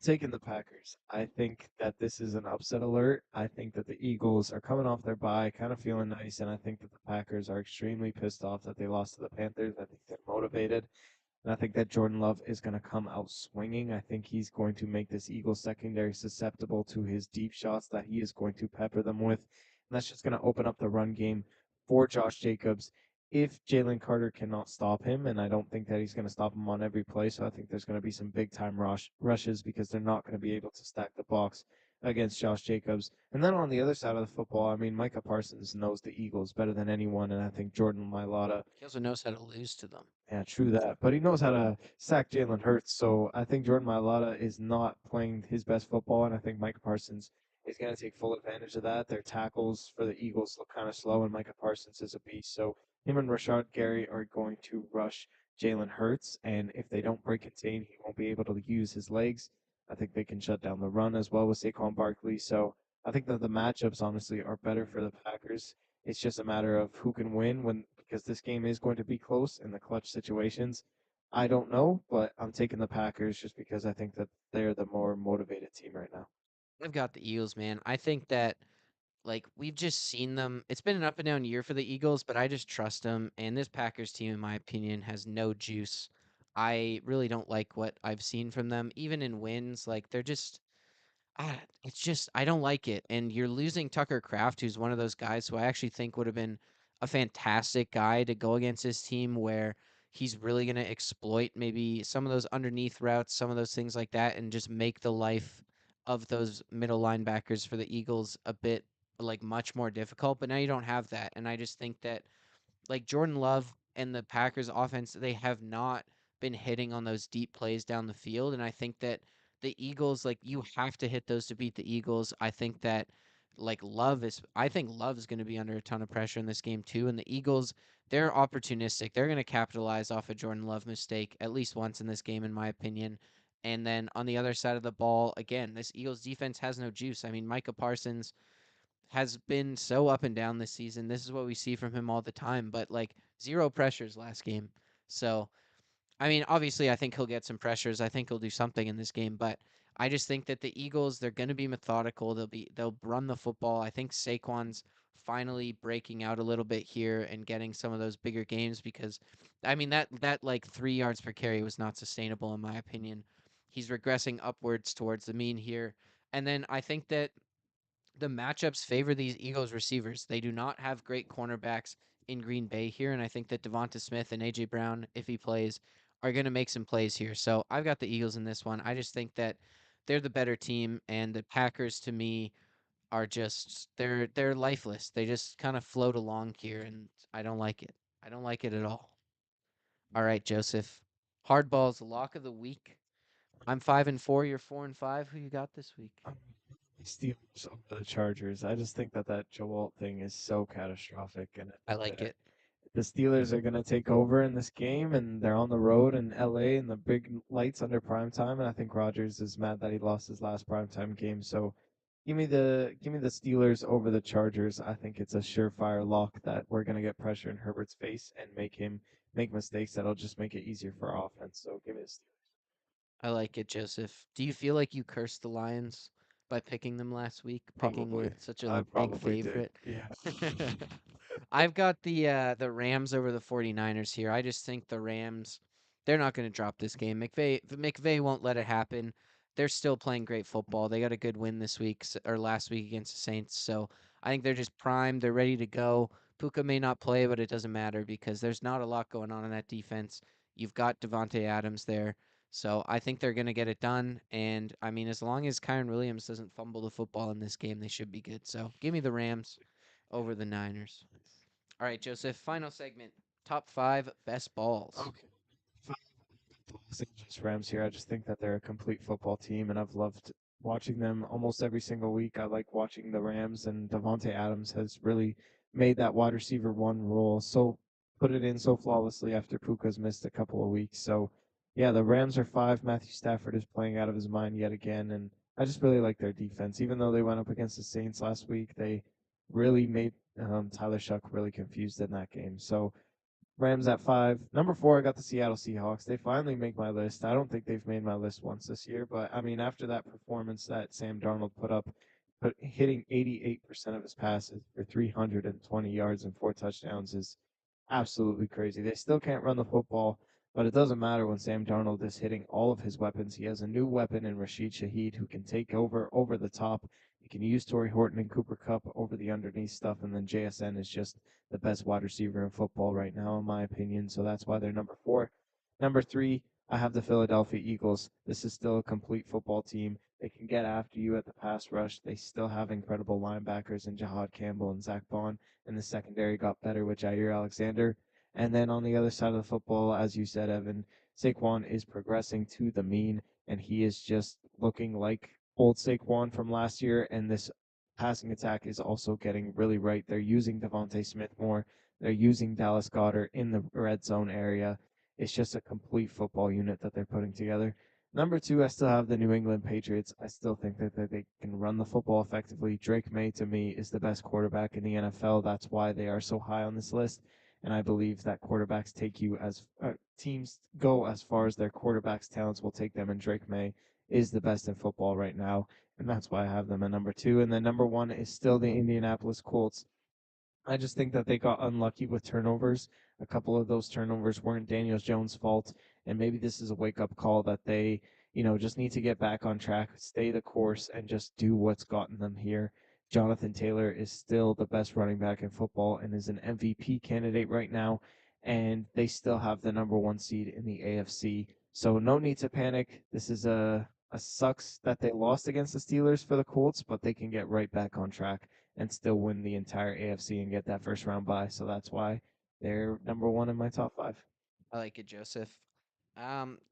taking the Packers. I think that this is an upset alert. I think that the Eagles are coming off their bye, kind of feeling nice, and I think that the Packers are extremely pissed off that they lost to the Panthers. I think they're motivated, and I think that Jordan Love is going to come out swinging. I think he's going to make this Eagles secondary susceptible to his deep shots that he is going to pepper them with. And that's just going to open up the run game for Josh Jacobs if Jalen Carter cannot stop him, and I don't think that he's going to stop him on every play. So I think there's going to be some big time rushes because they're not going to be able to stack the box against Josh Jacobs. And then on the other side of the football, I mean, Micah Parsons knows the Eagles better than anyone, and I think Jordan Mailata, He also knows how to lose to them. yeah, true that. But he knows how to sack Jalen Hurts. So I think Jordan Mailata is not playing his best football, and I think Micah Parsons is going to take full advantage of that. Their tackles for the Eagles look kind of slow, and Micah Parsons is a beast. So him and Rashad Gary are going to rush Jalen Hurts, and if they don't break contain, he won't be able to use his legs. I think they can shut down the run as well with Saquon Barkley. So I think that the matchups honestly are better for the Packers. It's just a matter of who can win when because this game is going to be close in the clutch situations. I don't know, but I'm taking the Packers just because I think that they're the more motivated team right now. I've got the Eagles, man. I think that like we've just seen them. It's been an up and down year for the Eagles, but I just trust them. And this Packers team, in my opinion, has no juice. I really don't like what I've seen from them, even in wins. Like they're just it's just I don't like it. And you're losing Tucker Kraft, who's one of those guys who I actually think would have been a fantastic guy to go against his team where he's really going to exploit maybe some of those underneath routes, some of those things like that, and just make the life of those middle linebackers for the Eagles a bit like much more difficult. But now you don't have that. And I just think that like Jordan Love and the Packers offense, they have not been hitting on those deep plays down the field. And I think that the Eagles, like you have to hit those to beat the Eagles. I think that I think Love is going to be under a ton of pressure in this game too. And the Eagles, they're opportunistic. They're going to capitalize off a Jordan Love mistake at least once in this game, in my opinion. And then on the other side of the ball, again, this Eagles defense has no juice. I mean, Micah Parsons has been so up and down this season. This is what we see from him all the time, but like zero pressures last game. So I mean, obviously, I think he'll get some pressures. I think he'll do something in this game, but I just think that the Eagles, they're going to be methodical. They'll run the football. I think Saquon's finally breaking out a little bit here and getting some of those bigger games because, I mean, that like 3 yards per carry was not sustainable in my opinion. He's regressing upwards towards the mean here, and then I think that the matchups favor these Eagles receivers. They do not have great cornerbacks in Green Bay here, and I think that Devonta Smith and AJ Brown, if he plays, are going to make some plays here. So I've got the Eagles in this one. I just think that they're the better team, and the Packers to me are just they're lifeless. They just kind of float along here, and I don't like it. I don't like it at all. All right, Joseph. Hardball's lock of the week. I'm 5-4. You're 4-5. Who you got this week? Um, Steelers over the Chargers. I just think that that Joe Alt thing is so catastrophic, and I like it. the Steelers are going to take over in this game, and they're on the road in LA and the big lights under prime time. And I think Rodgers is mad that he lost his last primetime game. So give me the Steelers over the Chargers. I think it's a surefire lock that we're going to get pressure in Herbert's face and make him make mistakes that'll just make it easier for our offense. So give me the Steelers. I like it, Joseph. Do you feel like you cursed the Lions by picking them last week, Probably. picking such a I big probably did. favorite? Yeah. I've got the Rams over the 49ers here. I just think the Rams they're not going to drop this game. McVay won't let it happen. They're still playing great football. They got a good win this week or last week against the Saints. So I think they're just primed. They're ready to go. Puka may not play, but it doesn't matter because there's not a lot going on in that defense. You've got Devontae Adams there. So I think they're going to get it done. And I mean, as long as Kyron Williams doesn't fumble the football in this game, they should be good. So give me the Rams over the Niners. All right, Joseph, final segment. Top 5 best balls. Okay. The Los Angeles Rams here. I just think that they're a complete football team, and I've loved watching them almost every single week. I like watching the Rams, and Devontae Adams has really made that wide receiver one role so put it in so flawlessly after Puka's missed a couple of weeks. So, yeah, the Rams are 5. Matthew Stafford is playing out of his mind yet again, and I just really like their defense. Even though they went up against the Saints last week, they really made Tyler Shuck really confused in that game. So Rams at 5. Number 4, I got the Seattle Seahawks. They finally make my list. I don't think they've made my list once this year, but I mean, after that performance that Sam Darnold put up, hitting 88% of his passes for 320 yards and 4 touchdowns is absolutely crazy. They still can't run the football, but it doesn't matter when Sam Darnold is hitting all of his weapons. He has a new weapon in Rashid Shaheed who can take over the top. He can use Torrey Horton and Cooper Cup over the underneath stuff, and then JSN is just the best wide receiver in football right now, in my opinion. So that's why they're number 4. Number 3, I have the Philadelphia Eagles. This is still a complete football team. They can get after you at the pass rush. They still have incredible linebackers in Jahad Campbell and Zach Bond, and the secondary got better with Jair Alexander. And then on the other side of the football, as you said, Evan, Saquon is progressing to the mean, and he is just looking like old Saquon from last year. And this passing attack is also getting really right. They're using Devontae Smith more. They're using Dallas Goedert in the red zone area. It's just a complete football unit that they're putting together. Number 2, I still have the New England Patriots. I still think that they can run the football effectively. Drake May, to me, is the best quarterback in the NFL. That's why they are so high on this list. And I believe that quarterbacks take you as teams go as far as their quarterbacks' talents will take them. And Drake May is the best in football right now, and that's why I have them at number 2. And then number 1 is still the Indianapolis Colts. I just think that they got unlucky with turnovers. A couple of those turnovers weren't Daniel Jones' fault, and maybe this is a wake-up call that they, just need to get back on track, stay the course, and just do what's gotten them here. Jonathan Taylor is still the best running back in football and is an MVP candidate right now, and they still have the number 1 seed in the AFC. So no need to panic. This is a sucks that they lost against the Steelers for the Colts, but they can get right back on track and still win the entire AFC and get that first round bye. So that's why they're number 1 in my top 5. I like it, Joseph.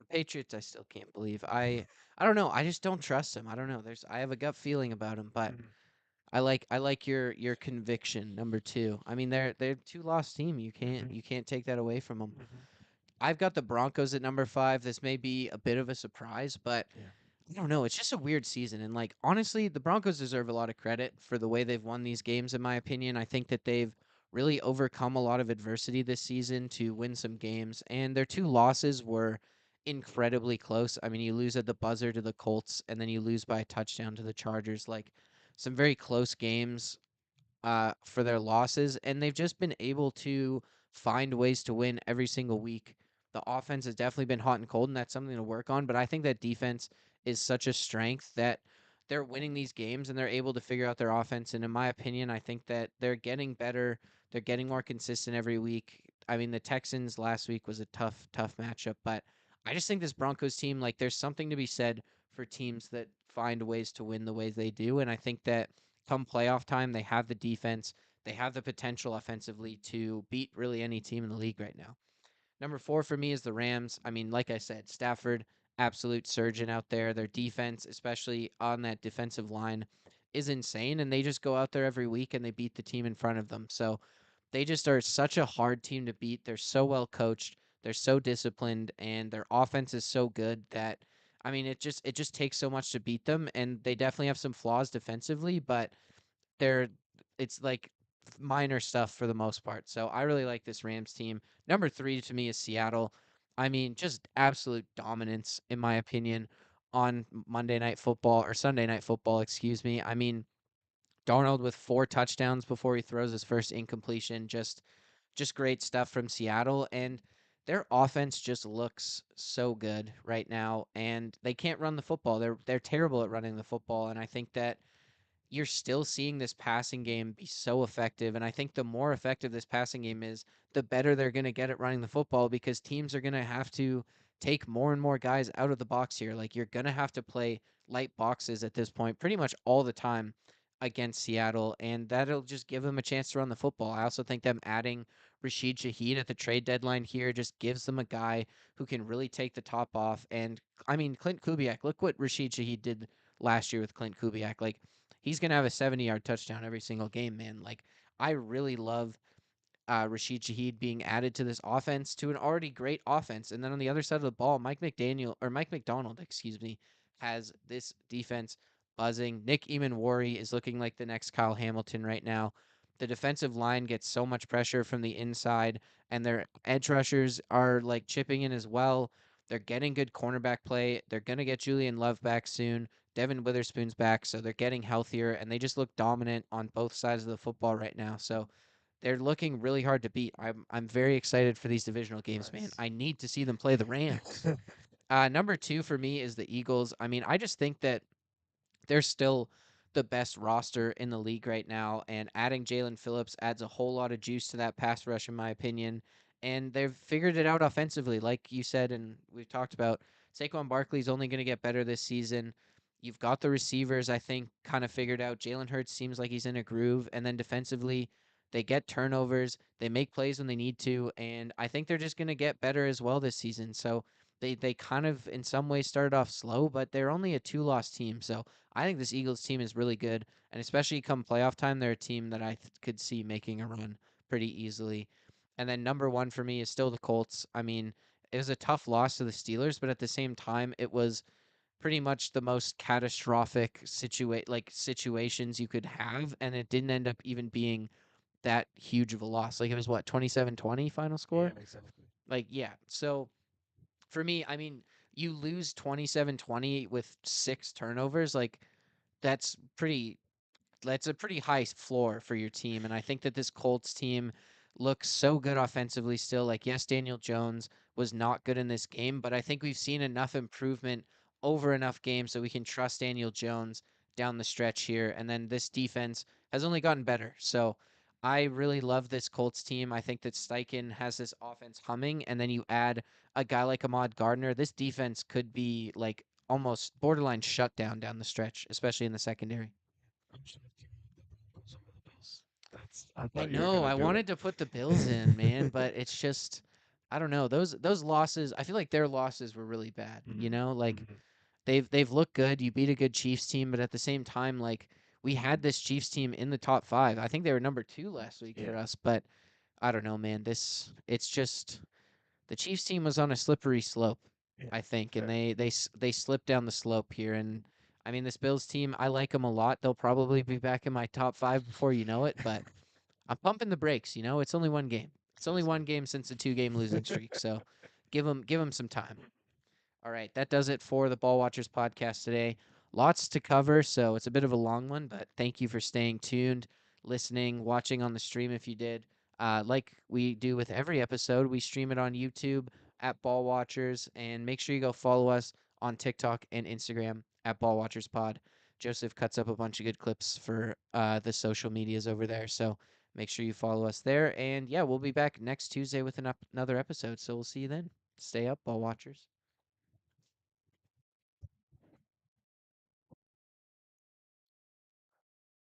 Patriots, I still can't believe. I don't know. I just don't trust them. I don't know. I have a gut feeling about them, but Mhm. I like your conviction. Number 2. I mean, they're 2 loss team. You can't Mhm. you can't take that away from them. Mhm. I've got the Broncos at number 5. This may be a bit of a surprise, but Yeah. I don't know. It's just a weird season. And, like, honestly, the Broncos deserve a lot of credit for the way they've won these games, in my opinion. I think that they've really overcome a lot of adversity this season to win some games. And their two losses were incredibly close. I mean, you lose at the buzzer to the Colts, and then you lose by a touchdown to the Chargers. Like some very close games for their losses, and they've just been able to find ways to win every single week. The offense has definitely been hot and cold, and that's something to work on. But I think that defense is such a strength that they're winning these games and they're able to figure out their offense. And in my opinion, I think that they're getting better. They're getting more consistent every week. I mean, the Texans last week was a tough, tough matchup, but I just think this Broncos team, like, there's something to be said for teams that find ways to win the ways they do. And I think that come playoff time, they have the defense, they have the potential offensively to beat really any team in the league right now. Number 4 for me is the Rams. I mean, like I said, Stafford, absolute surgeon out there. Their defense, especially on that defensive line, is insane, and they just go out there every week and they beat the team in front of them. So they just are such a hard team to beat. They're so well coached, they're so disciplined, and their offense is so good that I mean, it just takes so much to beat them, and they definitely have some flaws defensively, but they're it's like minor stuff for the most part. So I really like this Rams team. Number 3 to me is Seattle. I mean, just absolute dominance in my opinion on Monday Night Football or Sunday Night Football, excuse me. I mean, Darnold with 4 touchdowns before he throws his first incompletion, just great stuff from Seattle, and their offense just looks so good right now, and they can't run the football. They're terrible at running the football, and I think that you're still seeing this passing game be so effective. And I think the more effective this passing game is, the better they're going to get at running the football because teams are going to have to take more and more guys out of the box here. Like you're going to have to play light boxes at this point pretty much all the time against Seattle, and that'll just give them a chance to run the football. I also think them adding Rashid Shaheed at the trade deadline here just gives them a guy who can really take the top off. And I mean, Clint Kubiak, look what Rashid Shaheed did last year with Clint Kubiak. Like he's gonna have a 70-yard touchdown every single game, man. Like I really love Rashid Shaheed being added to this offense to an already great offense. And then on the other side of the ball, Mike McDonald, excuse me, has this defense buzzing. Nick Eamon is looking like the next Kyle Hamilton right now. The defensive line gets so much pressure from the inside, and their edge rushers are like chipping in as well. They're getting good cornerback play. They're gonna get Julian Love back soon. Devin Witherspoon's back, so they're getting healthier, and they just look dominant on both sides of the football right now. So they're looking really hard to beat. I'm very excited for these divisional games, man. Nice. I need to see them play the Rams. Number 2 for me is the Eagles. I mean, I just think that they're still the best roster in the league right now, and adding Jalen Phillips adds a whole lot of juice to that pass rush, in my opinion. And they've figured it out offensively, like you said, and we've talked about. Saquon Barkley's only going to get better this season. You've got the receivers, I think, kind of figured out. Jalen Hurts seems like he's in a groove, and then defensively, they get turnovers, they make plays when they need to, and I think they're just going to get better as well this season. So they kind of in some ways started off slow, but they're only a 2-loss team, so I think this Eagles team is really good, and especially come playoff time, they're a team that could see making a run pretty easily. And then number 1 for me is still the Colts. I mean, it was a tough loss to the Steelers, but at the same time, it was pretty much the most catastrophic situations you could have, and it didn't end up even being that huge of a loss. Like it was what, 27-20 final Yeah, score? exactly. Like yeah. So for me, I mean, you lose 27-20 with 6 turnovers, like that's pretty that's a pretty high floor for your team. And I think that this Colts team looks so good offensively still. Like, yes, Daniel Jones was not good in this game, but I think we've seen enough improvement over enough games so we can trust Daniel Jones down the stretch here. And then this defense has only gotten better. So I really love this Colts team. I think that Steichen has this offense humming, and then you add a guy like Ahmad Gardner. This defense could be like almost borderline shutdown down the stretch, especially in the secondary. I'm shocked you moved the Broncos over the Bills. I I thought you were know. gonna I do it. wanted to put the Bills in, man, but it's just I don't know. Those losses, I feel like their losses were really bad, you Mhm, know? Like mhm. they've looked good. You beat a good Chiefs team, but at the same time like we had this Chiefs team in the top 5. I think they were number 2 last week Yeah, for us, but I don't know, man. It's just the Chiefs team was on a slippery slope, yeah, I think, and fair. they slipped down the slope here. And I mean, this Bills team, I like them a lot. They'll probably be back in my top 5 before you know it, but I'm pumping the brakes. It's only one game. It's only one game since a 2-game losing streak. So give them some time. All right, that does it for the Ball Watchers podcast today. Lots to cover, so it's a bit of a long one, but thank you for staying tuned, listening, watching on the stream if you did. Like we do with every episode, we stream it on YouTube at Ball Watchers, and make sure you go follow us on TikTok and Instagram at Ball Watchers Pod. Joseph cuts up a bunch of good clips for the social medias over there, so make sure you follow us there. And yeah, we'll be back next Tuesday with another episode, so we'll see you then. Stay up, Ball Watchers.